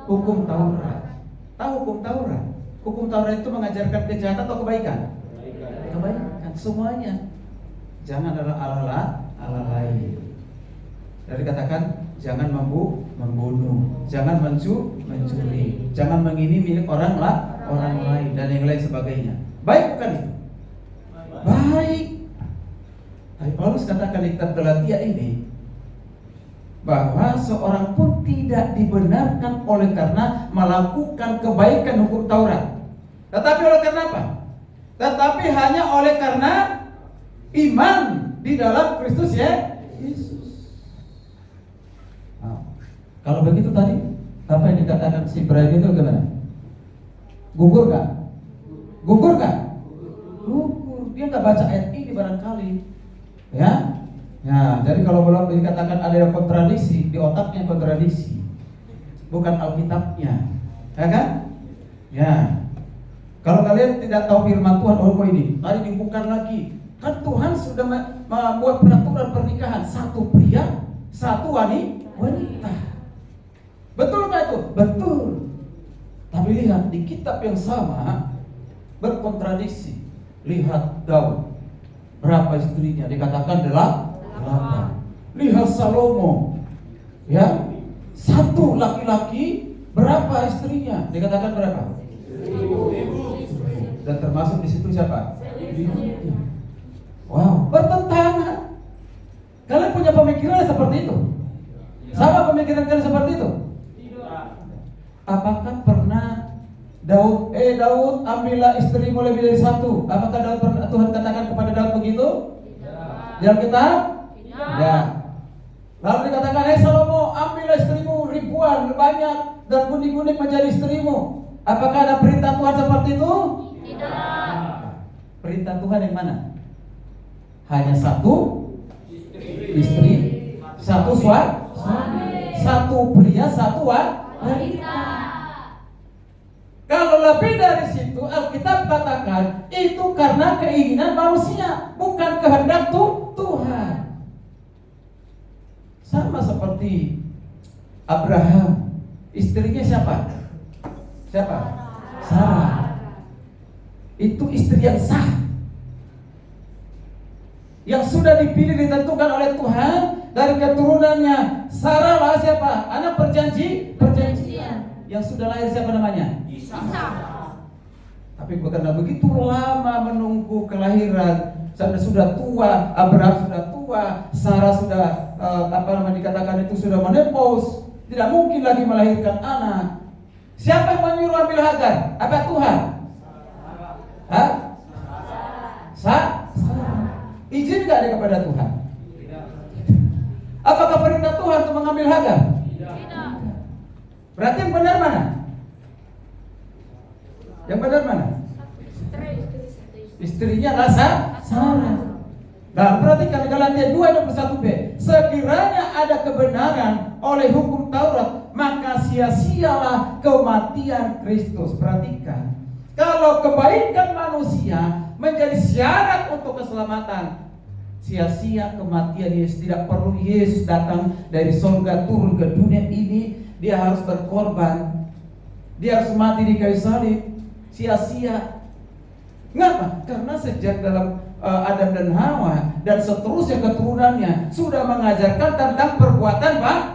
Hukum Taurat. Tahu hukum Taurat? Hukum Taurat itu mengajarkan kejahatan atau kebaikan? Kebaikan semuanya. Jangan ada Allah lain. Dari katakan jangan membunuh, jangan mencuri, jangan mengini milik orang lain dan yang lain sebagainya. Baik bukan itu? Baik. Tapi Paulus katakan di kitab Galatia ini bahwa seorang pun tidak dibenarkan oleh karena melakukan kebaikan hukum Taurat. Tetapi oleh karena apa? Tetapi hanya oleh karena iman di dalam Kristus Yesus. Nah, kalau begitu tadi apa yang dikatakan si Ibrahim itu gimana? Gugur gak? Gugur gak? Gugur. Dia nggak baca ayat ini barangkali, ya. Nah, jadi kalau belum dikatakan ada kontradiksi di otaknya, kontradiksi, bukan Alkitabnya, ya kan? Ya. Kalau kalian tidak tahu firman Tuhan, oh kok ini tadi dibuka lagi. Kan Tuhan sudah membuat peraturan pernikahan, satu pria, satu wanita. Betul nggak itu? Betul. Tapi lihat di kitab yang sama berkontradiksi. Lihat Daud, berapa istrinya? Dikatakan 8. Lihat Salomo, ya, satu laki-laki, berapa istrinya? Dikatakan berapa? 1000. Dan termasuk di situ siapa? Wow, bertentangan. Kalian punya pemikiran seperti itu? Sama pemikiran kalian seperti itu? Apakah pernah Daud ambillah istrimu lebih dari satu? Apakah Daud pernah Tuhan katakan kepada Daud begitu? Di Alkitab? Tidak. Lalu dikatakan, Salomo, ambillah istrimu ribuan, banyak, dan guning-guning menjadi istrimu. Apakah ada perintah Tuhan seperti itu?
Tidak.
Perintah Tuhan yang mana? Hanya satu istri, satu suami, satu pria, satu wanita. Kalau lebih dari situ, Alkitab katakan itu karena keinginan manusia, bukan kehendak Tuhan. Sama seperti Abraham, istrinya siapa? Sarah. Itu istri yang sah, yang sudah dipilih, ditentukan oleh Tuhan dari keturunannya. Sarah lah siapa? Anak perjanjian. Yang sudah lahir siapa namanya? Isa. Tapi karena begitu lama menunggu kelahiran, sampai sudah tua, Abraham sudah tua, Sarah sudah dikatakan itu sudah menopause, tidak mungkin lagi melahirkan anak. Siapa yang menyuruh ambil Hagar? Apa Tuhan? Hah? Izin gak dia kepada Tuhan? Tidak. Apakah perintah Tuhan untuk mengambil Hagar? Tidak. Berarti yang benar mana? Yang benar mana? Istrinya rasa Sarah. Nah, perhatikan Galatia 2:21b. Sekiranya ada kebenaran oleh hukum Taurat, maka sia-sialah kematian Kristus. Perhatikan, kalau kebaikan manusia menjadi syarat untuk keselamatan, sia-sia kematian Yesus. Tidak perlu Yesus datang dari surga turun ke dunia ini. Dia harus berkorban, dia harus mati di kayu salib. Sia-sia. Ngapa? Karena sejak dalam Adam dan Hawa dan seterusnya keturunannya sudah mengajarkan tentang perbuatan baik.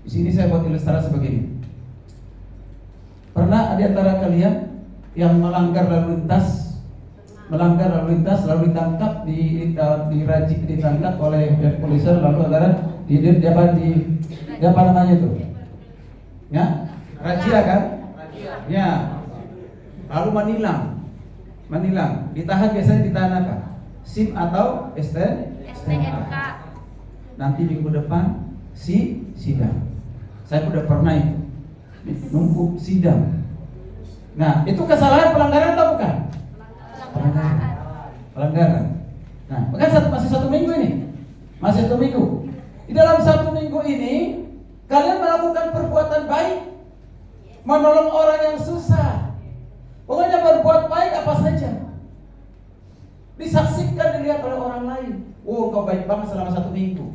Di sini saya buat ilustrasi begini. Pernah ada antara kalian yang melanggar lalu lintas lalu ditangkap ditangkap oleh pihak polisi, lalu antara di apa namanya itu? Ya, razia kan? Ya. Lalu menilang. Ditahan biasanya ditahan apa? SIM atau
STNK.
Nanti minggu depan sidang. Saya udah pernah itu nunggu sidang. Nah, itu kesalahan pelanggaran atau bukan? Pelanggaran. Nah, masih 1 minggu ini. Masih 1 minggu. Di dalam 1 minggu ini kalian melakukan perbuatan baik, menolong orang yang susah. Pokoknya berbuat baik apa saja. Disaksikan, dilihat oleh orang lain. Oh, kau baik banget selama 1 minggu.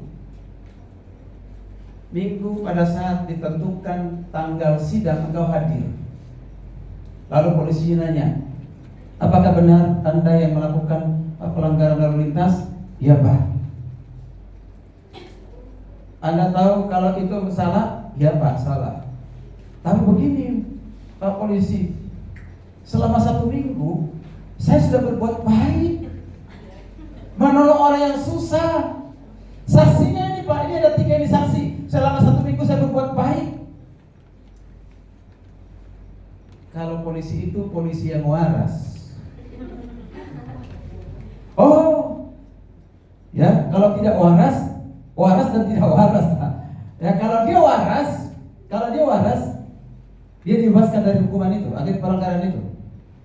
Minggu pada saat ditentukan tanggal sidang engkau hadir. Lalu polisi nanya, apakah benar Anda yang melakukan pelanggaran lalu lintas? Ya, Pak. Anda tahu kalau itu salah? Ya, Pak, salah. Tapi begini, Pak polisi, selama 1 minggu saya sudah berbuat baik, menolong orang yang susah. Saksinya ini, Pak, ini ada 3 ini saksi. Selama 1 minggu saya berbuat baik. Kalau polisi itu polisi yang waras. Oh, ya, kalau tidak waras dan tidak waras. Ya, kalau dia waras, dia dibebaskan dari hukuman itu, akhir pelanggaran itu.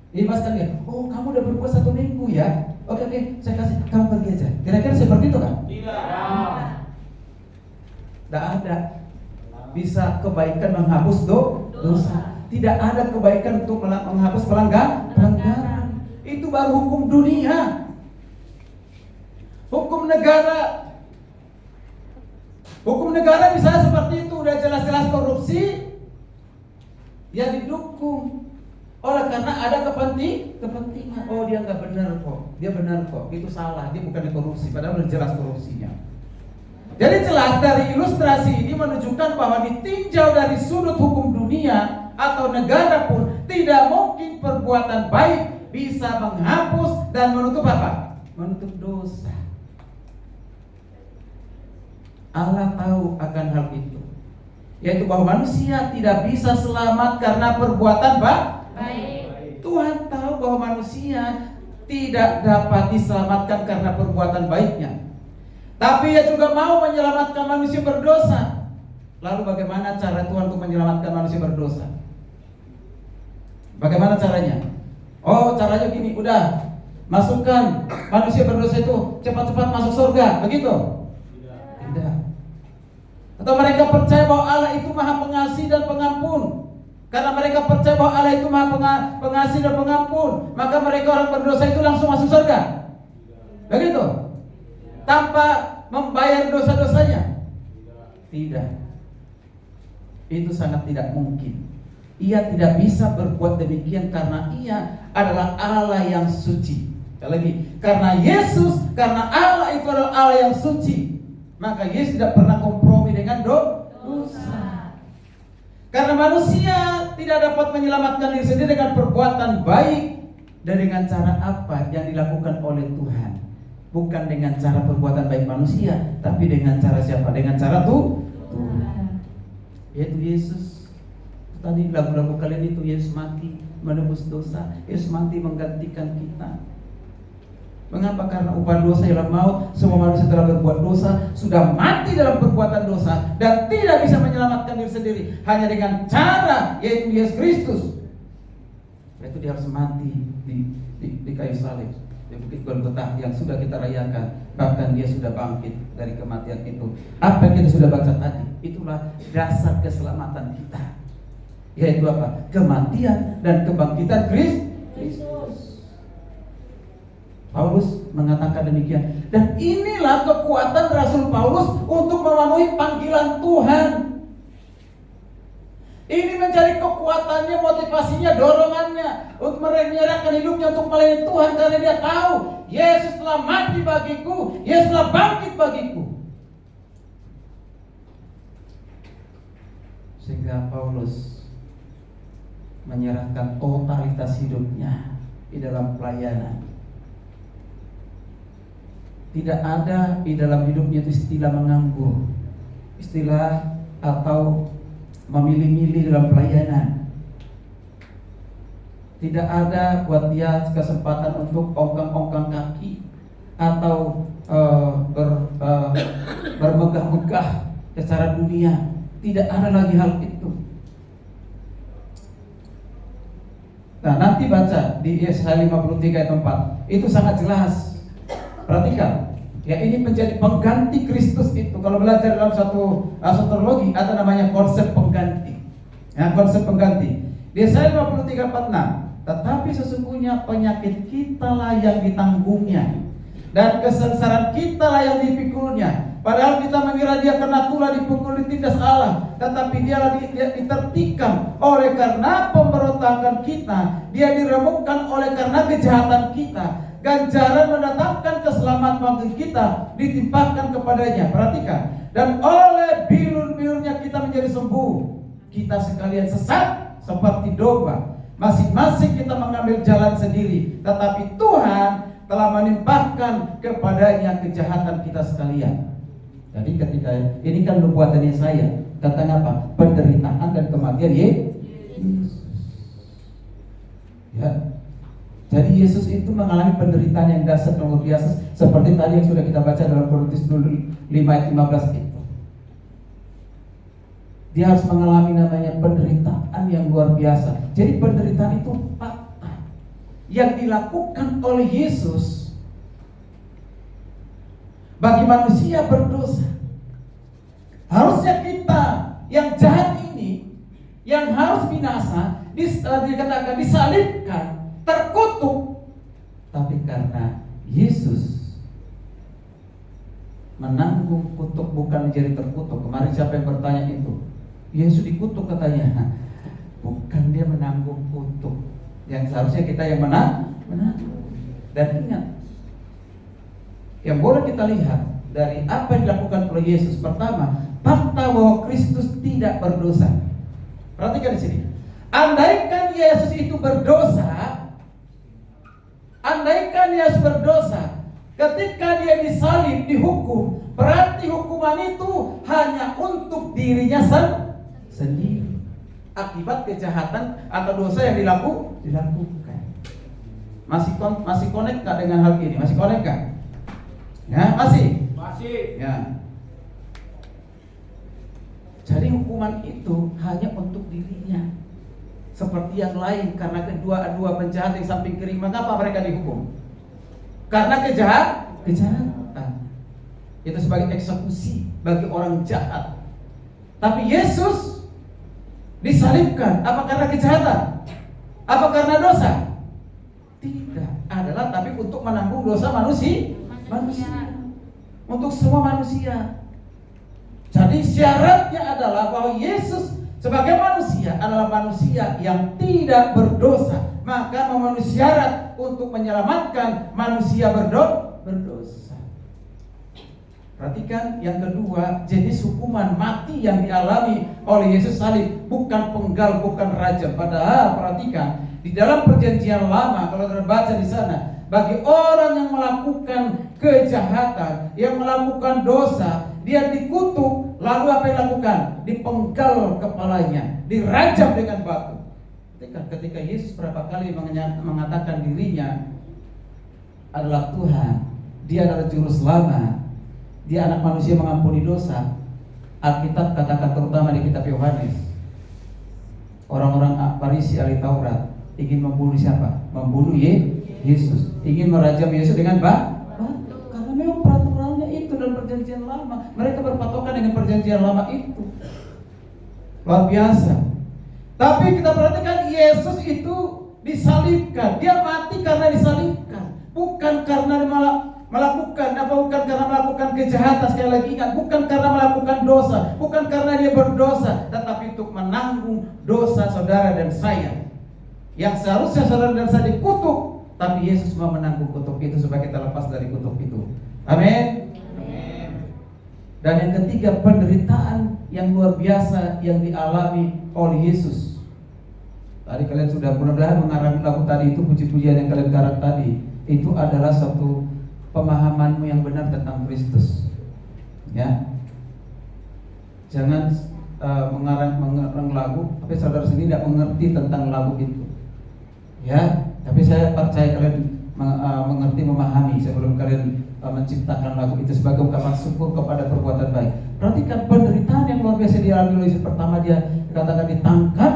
Dibebaskan dia. Oh, kamu udah berbuat 1 minggu ya? Oke, saya kasih kamu pergi aja. Kira-kira seperti itu kan? Tidak ada. Bisa kebaikan menghapus dosa. Tidak ada kebaikan untuk menghapus pelanggaran. Itu baru hukum dunia. Hukum negara. Hukum negara bisa seperti itu, udah jelas-jelas korupsi, ya didukung. Oleh karena ada kepentingan. Oh, dia nggak benar kok, dia benar kok, itu salah, dia bukan korupsi, padahal udah jelas korupsinya. Jadi jelas dari ilustrasi ini menunjukkan bahwa ditinjau dari sudut hukum dunia atau negara pun tidak mungkin perbuatan baik bisa menghapus dan menutup apa? Menutup dosa. Allah tahu akan hal itu, yaitu bahwa manusia tidak bisa selamat karena perbuatan baik. Tuhan tahu bahwa manusia tidak dapat diselamatkan karena perbuatan baiknya. Tapi Ia juga mau menyelamatkan manusia berdosa. Lalu bagaimana cara Tuhan untuk menyelamatkan manusia berdosa? Bagaimana caranya? Oh, caranya gini, udah masukkan manusia berdosa itu cepat-cepat masuk surga, begitu? Tidak. Atau mereka percaya bahwa Allah itu Maha Pengasih dan Pengampun. Karena mereka percaya bahwa Allah itu Maha Pengasih dan Pengampun, maka mereka orang berdosa itu langsung masuk surga. Begitu? Tanpa membayar dosa-dosanya? Tidak. Itu sangat tidak mungkin. Ia tidak bisa berbuat demikian karena Ia adalah Allah yang suci. Sekali lagi, karena Yesus, karena Allah itu adalah Allah yang suci, maka Yesus tidak pernah kompromi dengan dosa. Karena manusia tidak dapat menyelamatkan diri sendiri dengan perbuatan baik, dan dengan cara apa yang dilakukan oleh Tuhan. Bukan dengan cara perbuatan baik manusia, tapi dengan cara siapa? Dengan cara Tuhan, yaitu Yesus. Tadi lagu-lagu kalian itu, Yesus mati menebus dosa, Yesus mati menggantikan kita. Mengapa? Karena upah dosa ialah maut. Semua manusia telah berbuat dosa, sudah mati dalam perbuatan dosa, dan tidak bisa menyelamatkan diri sendiri hanya dengan cara, yaitu Yesus Kristus. Yaitu dia harus mati di kayu salib, di bukit Golgota yang sudah kita rayakan. Bahkan dia sudah bangkit dari kematian itu. Apa yang kita sudah baca tadi, itulah dasar keselamatan kita, yaitu apa? Kematian dan kebangkitan Kristus. Paulus mengatakan demikian. Dan inilah kekuatan Rasul Paulus untuk memenuhi panggilan Tuhan. Ini menjadi kekuatannya, motivasinya, dorongannya untuk menyerahkan hidupnya untuk melayani Tuhan, karena dia tahu Yesus telah mati bagiku, Yesus telah bangkit bagiku. Sehingga Paulus menyerahkan totalitas hidupnya di dalam pelayanan. Tidak ada di dalam hidupnya itu istilah menganggur, istilah atau memilih-milih dalam pelayanan. Tidak ada buat dia kesempatan untuk ongkang-ongkang kaki atau bermegah-megah secara dunia. Tidak ada lagi hal itu. Nah, nanti baca di Yesaya 53 ayat 4. Itu sangat jelas. Perhatikan. Ya, ini menjadi pengganti Kristus itu. Kalau belajar dalam satu soteriologi ada namanya konsep pengganti. Ya, konsep pengganti. Di Yesaya 53 ayat 6. Tetapi sesungguhnya penyakit kita lah yang ditanggungnya, dan kesengsaraan kita lah yang dipikulnya. Padahal kita mengira dia kena tulah, dipukul, ditindas Allah, tetapi dia ditertikam oleh karena pemberontakan kita, dia diremukkan oleh karena kejahatan kita. Ganjaran mendatangkan keselamatan bagi kita ditimpakan kepadanya. Perhatikan. Dan oleh bilur-bilurnya kita menjadi sembuh. Kita sekalian sesat seperti domba. Masing-masing kita mengambil jalan sendiri, tetapi Tuhan telah menimpakan kepadanya kejahatan kita sekalian. Jadi ketika ini kan nubuatannya saya, katanya apa? Penderitaan dan kematian Yesus. Ya. Jadi Yesus itu mengalami penderitaan yang dahsyat luar biasa, seperti tadi yang sudah kita baca dalam Korintus 5 ayat 15 itu. Dia harus mengalami namanya penderitaan yang luar biasa. Jadi penderitaan itu fakta yang dilakukan oleh Yesus bagi manusia berdosa. Harusnya kita yang jahat ini, yang harus binasa, dikatakan disalibkan, terkutuk. Tapi karena Yesus menanggung kutuk, bukan menjadi terkutuk. Kemarin siapa yang bertanya itu? Yesus dikutuk katanya. Bukan dia menanggung kutuk. Yang seharusnya kita yang menang. Dan ingat, yang boleh kita lihat dari apa yang dilakukan oleh Yesus. Pertama, fakta bahwa Kristus tidak berdosa. Perhatikan di sini. Andaikan Yesus itu berdosa, ketika dia disalib, dihukum, berarti hukuman itu hanya untuk dirinya sendiri, akibat kejahatan atau dosa yang dilakukan. Masih connect gak dengan hal ini? Masih connect gak? Ya, masih. Ya. Jadi hukuman itu hanya untuk dirinya. Seperti yang lain, karena kedua penjahat yang samping kiri, mengapa mereka dihukum? Karena kejahatan. Itu sebagai eksekusi bagi orang jahat. Tapi Yesus disalibkan, apa karena kejahatan? Apa karena dosa? Tidak, adalah tapi untuk menanggung dosa manusia. Untuk semua manusia. Jadi syaratnya adalah bahwa Yesus sebagai manusia adalah manusia yang tidak berdosa, maka memenuhi syarat untuk menyelamatkan manusia berdosa. Perhatikan yang kedua, jenis hukuman mati yang dialami oleh Yesus salib bukan penggal, bukan rajam. Padahal perhatikan di dalam perjanjian lama, kalau terbaca di sana, bagi orang yang melakukan kejahatan, yang melakukan dosa, dia dikutuk, lalu apa yang dilakukan? Dipenggal kepalanya, dirajam dengan batu. Ketika Yesus berapa kali mengatakan dirinya adalah Tuhan, dia adalah juru selamat, dia anak manusia mengampuni dosa. Alkitab katakan terutama di kitab Yohanes, orang-orang Farisi ahli Taurat ingin membunuh siapa? Membunuh Yesus, ingin merajam Yesus dengan batu, karena memang peraturannya itu dalam perjanjian lama. Mereka berpatokan dengan perjanjian lama itu. Luar biasa. Tapi kita perhatikan Yesus itu disalibkan, dia mati karena disalibkan, bukan karena bukan karena melakukan kejahatan. Sekali lagi ingat, bukan karena melakukan dosa, bukan karena dia berdosa, tetapi untuk menanggung dosa saudara dan saya. Yang seharusnya saudara dan saya dikutuk, tapi Yesus mau menanggung kutuk itu supaya kita lepas dari kutuk itu. Amin. Dan yang ketiga, penderitaan yang luar biasa yang dialami oleh Yesus. Tadi kalian sudah mudah-mudahan mengarang lagu tadi itu, puji-pujian yang kalian garap tadi, itu adalah satu pemahamanmu yang benar tentang Kristus. Ya. Jangan mengarang lagu, tapi saudara sendiri tidak mengerti tentang lagu itu. Ya, tapi saya percaya kalian mengerti, memahami sebelum kalian menciptakan lagu itu sebagai ungkapan syukur kepada perbuatan baik. Perhatikan penderitaan yang luar biasa dialami oleh Yesus. Pertama dia dikatakan ditangkap,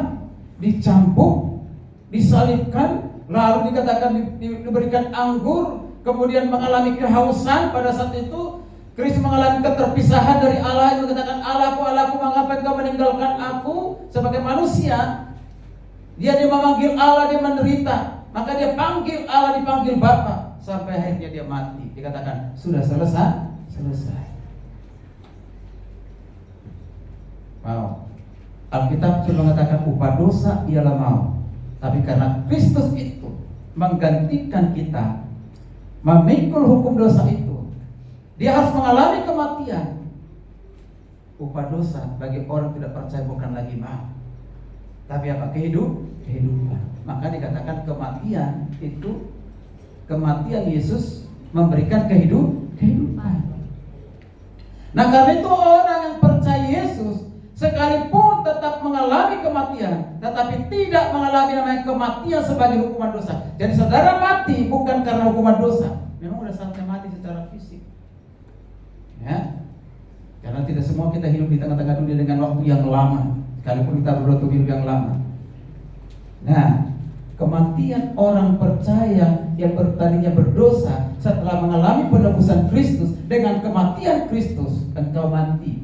dicambuk, disalibkan, lalu dikatakan diberikan anggur, kemudian mengalami kehausan. Pada saat itu Kristus mengalami keterpisahan dari Allah, yang mengatakan, Allahku, Allahku, mengapa engkau meninggalkan aku? Sebagai manusia, dia memanggil Allah, dia menderita. Maka dia panggil Allah, dipanggil Bapa, sampai akhirnya dia mati. Dikatakan sudah selesai. Wow. Alkitab sudah mengatakan upah dosa ialah maut. Tapi karena Kristus itu menggantikan kita, memikul hukum dosa itu, dia harus mengalami kematian. Upah dosa bagi orang tidak percaya bukan lagi maut, tapi apa? Kehidupan. Maka dikatakan kematian itu, kematian Yesus memberikan kehidupan. Nah, karena itu orang yang percaya Yesus sekalipun tetap mengalami kematian, tetapi tidak mengalami namanya kematian sebagai hukuman dosa. Jadi saudara mati bukan karena hukuman dosa, memang sudah saatnya mati secara fisik. Ya, karena tidak semua kita hidup di tengah-tengah dunia dengan waktu yang lama, sekalipun kita beruntung hidup yang lama. Nah, kematian orang percaya yang tadinya berdosa setelah mengalami penebusan Kristus, dengan kematian Kristus engkau mati.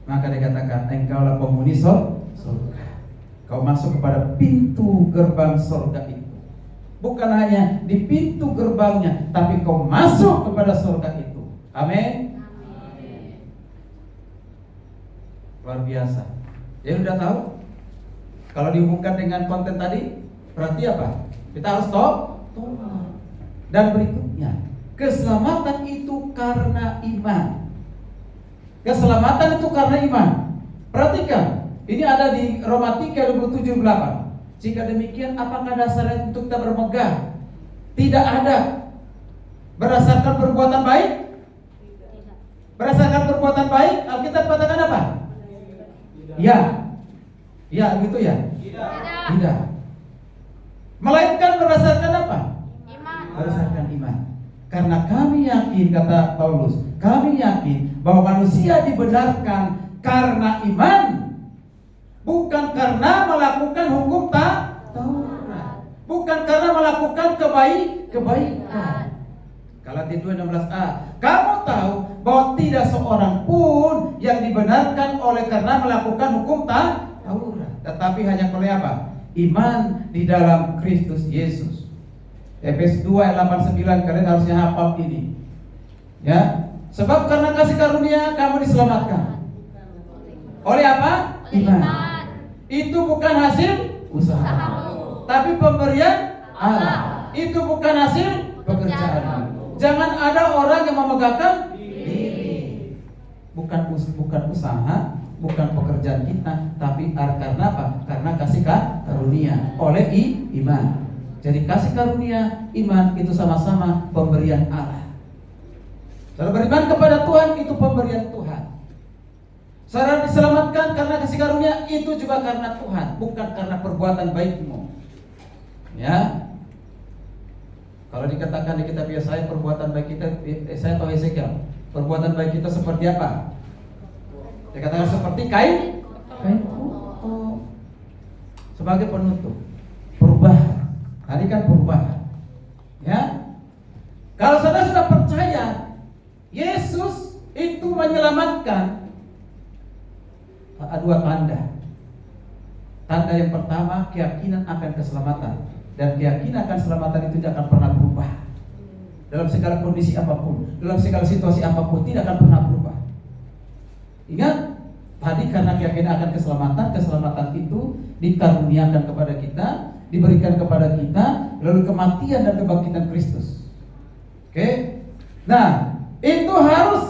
Maka dikatakan engkaulah penghuni surga. Kau masuk kepada pintu gerbang surga itu. Bukan hanya di pintu gerbangnya, tapi kau masuk kepada surga itu. Amin. Luar biasa. Ya udah tahu. Kalau dihubungkan dengan konten tadi, berarti apa? Kita harus tobat. Dan berikutnya, keselamatan itu karena iman. Keselamatan itu karena iman. Perhatikan, ini ada di Roma 3:27-28. Jika demikian, apakah dasarnya untuk kita bermegah? Tidak ada. Berdasarkan perbuatan baik? Berdasarkan perbuatan baik, Alkitab katakan apa? Ya. Ya, gitu ya? Tidak. Melainkan berdasarkan apa?
Iman.
Berdasarkan iman. Karena kami yakin, kata Paulus, kami yakin bahwa manusia dibenarkan karena iman, bukan karena melakukan hukum Taurat, bukan karena melakukan kebaikan. Galatia 2:16a. Kamu tahu bahwa tidak seorang pun yang dibenarkan oleh karena melakukan hukum Taurat, tetapi hanya oleh apa? Iman di dalam Kristus Yesus. Efesus 2:8-9, kalian harusnya hafal ini. Ya, sebab karena kasih karunia kamu diselamatkan. Oleh apa? Iman. Itu bukan hasil usahamu, tapi pemberian Allah. Itu bukan hasil pekerjaanmu. Jangan ada orang yang memegahkan diri. Bukan usaha, bukan pekerjaan kita, tapi karena apa? Karena kasih karunia oleh iman. Jadi kasih karunia, iman itu sama-sama pemberian Allah. Saudara beriman kepada Tuhan, itu pemberian Tuhan. Saudara diselamatkan karena kasih karunia, itu juga karena Tuhan, bukan karena perbuatan baikmu. Ya. Kalau dikatakan di kitab Yesaya perbuatan baik kita, saya tahu Hezekiel, perbuatan baik kita seperti apa? Dikatakan seperti kain kotor. Sebagai penutup, perubahan. Tadi kan perubahan. Ya. Kalau saudara sudah percaya Yesus itu menyelamatkan, ada dua tanda. Tanda yang pertama, keyakinan akan keselamatan. Dan keyakinan akan keselamatan itu tidak akan pernah berubah. Dalam segala kondisi apapun, dalam segala situasi apapun, tidak akan pernah berubah. Ingat, tadi karena keyakinan akan keselamatan, keselamatan itu dikaruniakan kepada kita, diberikan kepada kita, lalu kematian dan kebangkitan Kristus. Oke? Nah, itu harus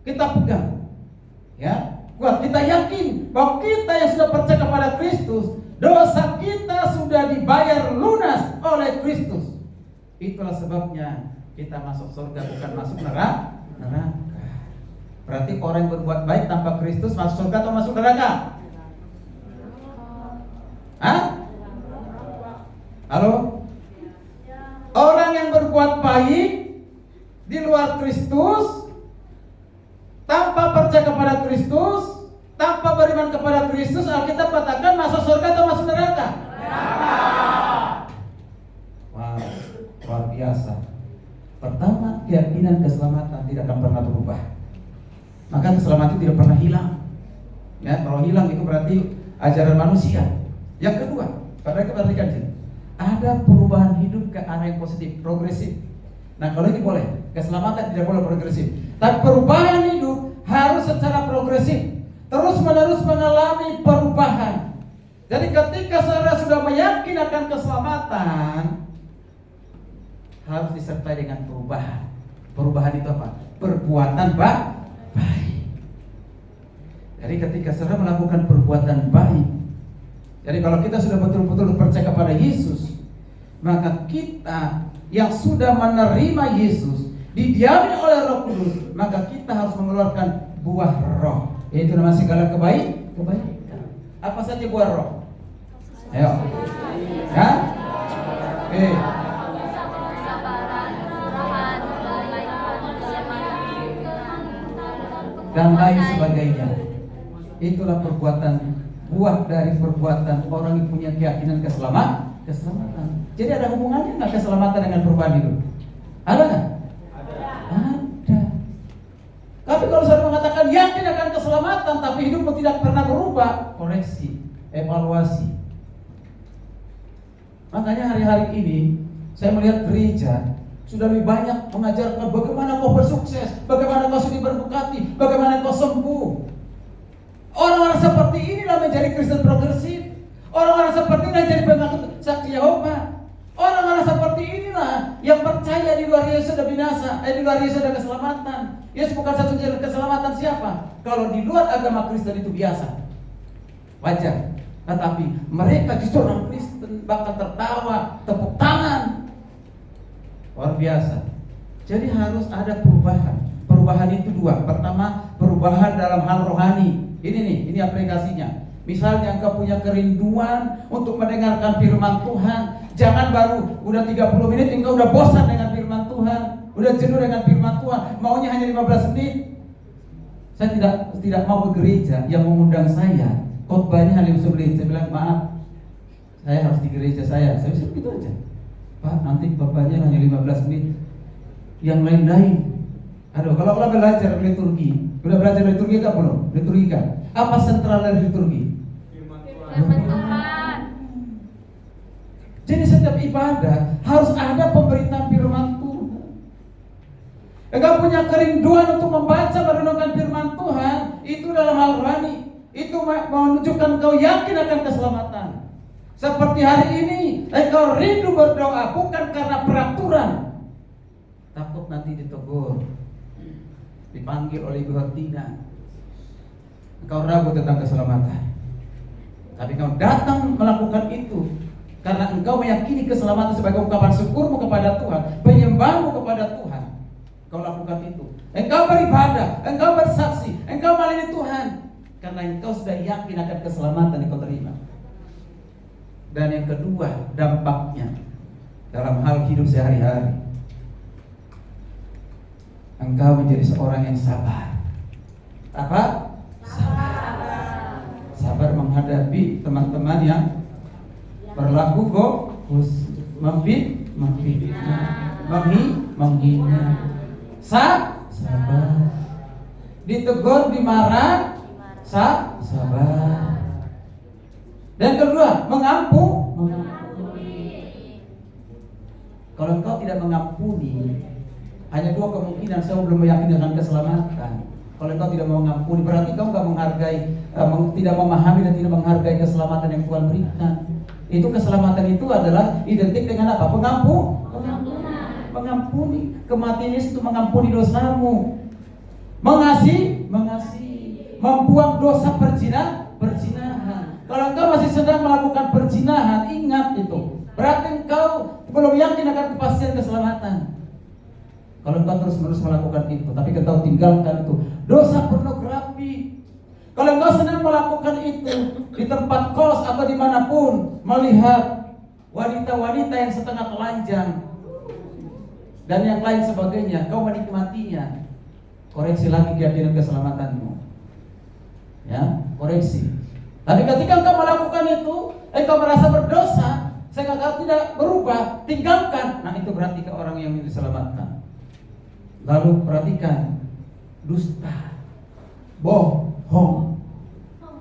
kita pegang. Ya, kuat, kita yakin bahwa kita yang sudah percaya kepada Kristus, dosa kita sudah dibayar lunas oleh Kristus. Itulah sebabnya kita masuk surga, bukan masuk neraka. Berarti orang yang berbuat baik tanpa Kristus masuk surga atau masuk neraka? Hah? Halo? Orang yang berbuat baik di luar Kristus, tanpa percaya kepada Kristus, tanpa beriman kepada Kristus, Alkitab katakan masuk surga atau masuk neraka? Wow, luar biasa. Pertama, keyakinan keselamatan tidak akan pernah berubah. Maka keselamatan itu tidak pernah hilang. Ya, kalau hilang itu berarti ajaran manusia. Yang kedua, perhatikan sini. Ada perubahan hidup ke arah yang positif, progresif. Nah, kalau ini boleh, keselamatan tidak boleh progresif. Tapi perubahan hidup harus secara progresif, terus menerus mengalami perubahan. Jadi ketika saudara sudah meyakini akan keselamatan, harus disertai dengan perubahan. Perubahan itu apa? Perbuatan baik. Jadi ketika saudara melakukan perbuatan baik, jadi kalau kita sudah betul-betul percaya kepada Yesus, maka kita yang sudah menerima Yesus, didiami oleh Roh Kudus, maka kita harus mengeluarkan buah roh, yaitu nama segala kebaikan. Apa saja buah roh? Ayo. Ya? Oke. Dan lain sebagainya. Itulah perbuatan, buah dari perbuatan orang yang punya keyakinan keselamatan. Jadi ada hubungannya nggak keselamatan dengan perubahan hidup? Ada nggak? Ada. Tapi kalau saya mengatakan yakin akan keselamatan, tapi hidupmu tidak pernah berubah, koreksi, evaluasi. Makanya hari-hari ini saya melihat gereja sudah lebih banyak mengajarkan bagaimana kau bersukses, bagaimana kau sudah berberkati, bagaimana kau sembuh. Orang-orang seperti inilah menjadi Kristen progresif. Orang-orang seperti inilah jadi pengaku saksi Yehova. Orang-orang seperti inilah yang percaya di luar Yesus ada binasa, di luar Yesus ada keselamatan. Yesus bukan satu jalan keselamatan siapa? Kalau di luar agama Kristen itu biasa, wajar. Tetapi mereka justru orang Kristen bakal tertawa, tepuk tangan. Luar biasa. Jadi harus ada perubahan. Perubahan itu dua. Pertama, perubahan dalam hal rohani. Ini aplikasinya. Misalnya engkau punya kerinduan untuk mendengarkan firman Tuhan, jangan baru udah 30 menit engkau udah bosan dengan firman Tuhan, udah jenuh dengan firman Tuhan, maunya hanya 15 menit. Saya tidak mau ke gereja yang mengundang saya, khotbahnya hanya 15 menit. Saya bilang, maaf, saya harus di gereja saya bisa begitu aja. Pak, nanti khotbahnya hanya 15 menit. Yang lain-lain. Aduh, kalau belajar liturgi, udah belajar liturgi kan belum? Liturgi kan? Apa sentral dari liturgi?
Firman Tuhan.
Jadi setiap ibadah harus ada pemberitaan firman Tuhan. Engkau punya kerinduan untuk membaca merenungkan firman Tuhan, itu dalam hal rohani. Itu menunjukkan kau yakin akan keselamatan. Seperti hari ini, engkau rindu berdoa bukan karena peraturan. Takut nanti ditegur, dipanggil oleh Ibu Hortina. Engkau ragu tentang keselamatan. Tapi engkau datang melakukan itu karena engkau meyakini keselamatan sebagai ungkapan syukurmu kepada Tuhan, penyembahmu kepada Tuhan. Engkau lakukan itu. Engkau beribadah, engkau bersaksi, engkau melayani Tuhan karena engkau sudah yakin akan keselamatan yang kau terima. Dan yang kedua, dampaknya dalam hal hidup sehari-hari. Engkau menjadi seorang yang sabar. Apa? Sabar menghadapi teman-teman yang berlaku menghina. Sabar. Ditegur, dimarah, sabar. Dan kedua, mengampuni. Kalau engkau tidak mengampuni, hanya dua kemungkinan. Saya belum meyakini dengan keselamatan. Kalau engkau tidak mau mengampuni, berarti kau tidak menghargai, tidak memahami dan tidak menghargai keselamatan yang Tuhan berikan. Itu keselamatan itu adalah identik dengan apa? Mengampuni. Kematian Yesus itu mengampuni dosamu. Mengasihi. Membuang dosa perzinahan. Kalau engkau masih sedang melakukan perzinahan, ingat itu. Berarti engkau belum yakin akan kepastian keselamatan. Kalau engkau terus-menerus melakukan itu, tapi engkau tinggalkan itu, dosa pornografi. Kalau engkau sedang melakukan itu di tempat kos atau dimanapun, melihat wanita-wanita yang setengah telanjang dan yang lain sebagainya, kau menikmatinya, koreksi lagi keyakinan keselamatanmu. Ya, koreksi. Tapi ketika engkau melakukan itu, engkau merasa berdosa, sehingga engkau tidak berubah, tinggalkan. Nah, itu berarti ke orang yang diselamatkan. Lalu perhatikan, dusta, bohong.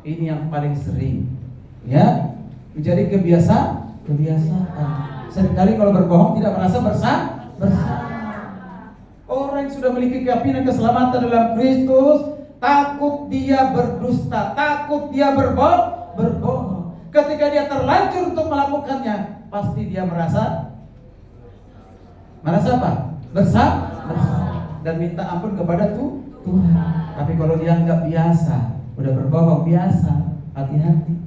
Ini yang paling sering, ya, menjadi kebiasaan. Seringkali kalau berbohong tidak merasa bersalah. Orang yang sudah memiliki keyakinan keselamatan dalam Kristus, takut dia berdusta, takut dia berbohong. Ketika dia terlanjur untuk melakukannya, pasti dia merasa apa? Bersalah dan minta ampun kepada Tuhan. Tapi kalau dia nggak biasa, udah berbohong biasa, hati-hati.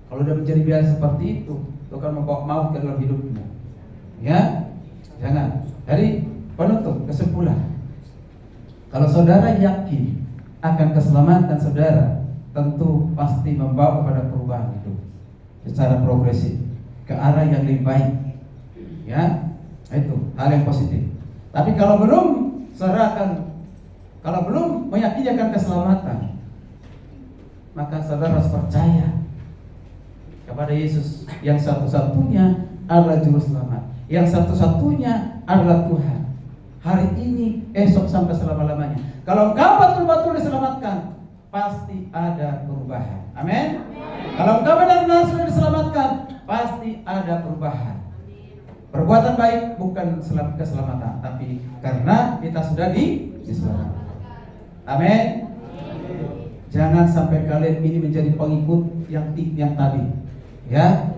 Kalau udah menjadi biasa seperti itu akan membawa maut ke dalam hidupmu. Ya, jangan. Jadi penutup, kesimpulan. Kalau saudara yakin akan keselamatan saudara, tentu pasti membawa kepada perubahan hidup secara progresif ke arah yang lebih baik. Ya, itu hal yang positif. Tapi kalau belum meyakini akan keselamatan, maka saudara harus percaya kepada Yesus yang satu-satunya adalah juru selamat, yang satu-satunya adalah Tuhan. Hari ini, esok, sampai selama-lamanya. Kalau engkau betul-betul diselamatkan, pasti ada perubahan. Amin. Kalau engkau benar-benar sudah diselamatkan, pasti ada perubahan. Perbuatan baik bukan keselamatan, tapi karena kita sudah diselamatkan. Amin. Jangan sampai kalian ini menjadi pengikut yang tadi, ya.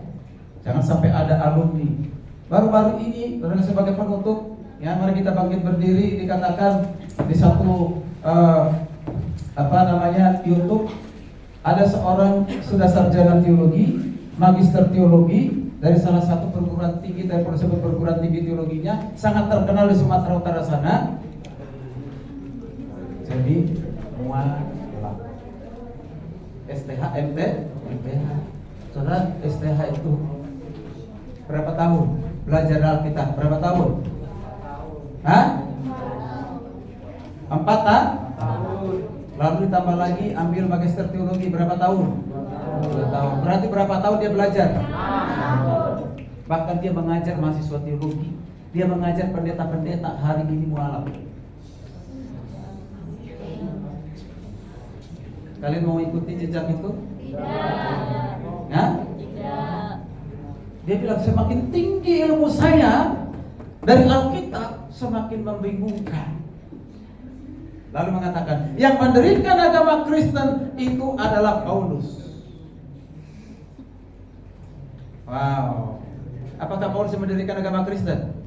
Jangan sampai ada alumni. Baru-baru ini, sebagai penutup, ya, mari kita bangkit berdiri. Dikatakan di satu YouTube, ada seorang sudah sarjana teologi, magister teologi dari salah satu perguruan tinggi, dari perguruan tinggi teologinya sangat terkenal di Sumatera Utara sana. Jadi STH, MTH. Saudara, STH itu berapa tahun belajar Alkitab? Berapa tahun? 4 tahun. Lalu ditambah lagi ambil magister teologi, berapa tahun? 2 tahun. Berarti berapa tahun dia belajar? Bahkan dia mengajar mahasiswa teologi, dia mengajar pendeta-pendeta hari ini mualaf. Kalian mau ikuti jejak itu? Tidak. Ya?
Tidak.
Dia bilang semakin tinggi ilmu saya dari Alkitab, semakin membingungkan. Lalu mengatakan, yang mendirikan agama Kristen itu adalah Paulus. Wow. Apakah Paulus yang mendirikan agama Kristen?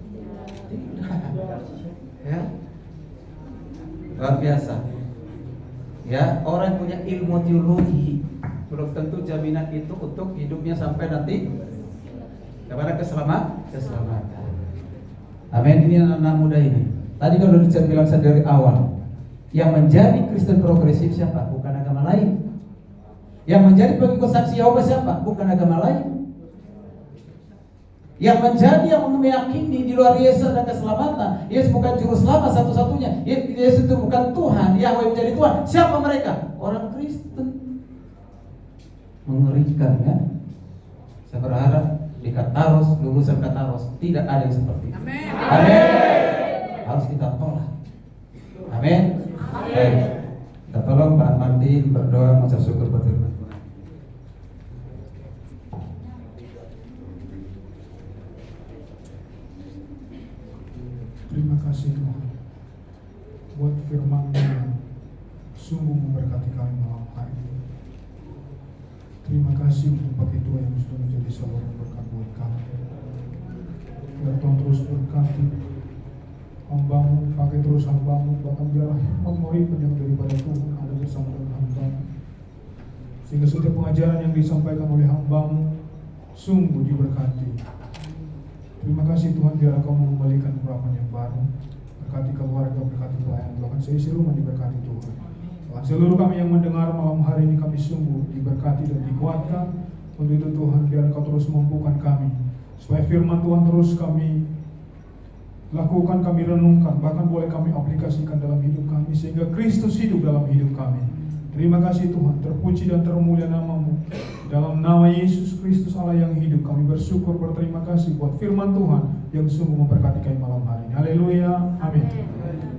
Tidak. Ya. Luar biasa. Ya, orang yang punya ilmu teologi belum tentu jaminan itu untuk hidupnya sampai nanti kepada keselamatan. Amin. Ini anak muda ini. Tadi kalau bilang saya dari awal, yang menjadi Kristen progresif siapa? Bukan agama lain. Yang menjadi pengikut saksi Yehova siapa? Bukan agama lain. Yang menjadi, yang meyakini di luar Yesus dan keselamatan, Yesus bukan juru selamat satu-satunya, Yesus itu bukan Tuhan, Yahweh menjadi Tuhan. Siapa mereka? Orang Kristen. Mengerikan, ya. Saya berharap di Kataros, lulusan Kataros tidak ada yang seperti itu. Amin. Harus kita tolak. Amin. Baik. Kita tolong Pak Martin berdoa mengucap syukur buat firman Tuhan.
Terima kasih Tuhan buat firman-Mu yang sungguh memberkati kami malam hari ini. Terima kasih untuk pakai Tuhan yang sudah menjadi saluran berkat buat kami. Biar Tuhan terus berkati hamba-Mu, pakai terus hamba-Mu, bahkan biarlah memohon yang daripada Tuhan ada bersama dengan hamba-Mu, sehingga setiap pengajaran yang disampaikan oleh hamba-Mu sungguh diberkati. Terima kasih Tuhan, biar Engkau mengembalikan urapan yang baru berkati keluarga, berkati pelayan, bahkan seisi rumah diberkati Tuhan. Tuhan, seluruh kami yang mendengar malam hari ini kami sungguh diberkati dan dikuatkan. Untuk itu Tuhan, biar Engkau terus mampukan kami, supaya firman Tuhan terus kami lakukan, kami renungkan, bahkan boleh kami aplikasikan dalam hidup kami, sehingga Kristus hidup dalam hidup kami. Terima kasih Tuhan, terpuji dan termulia nama-Mu. Dalam nama Yesus Kristus Allah yang hidup, kami bersyukur, berterima kasih buat firman Tuhan yang sungguh memberkati kami malam hari ini. Haleluya, amin.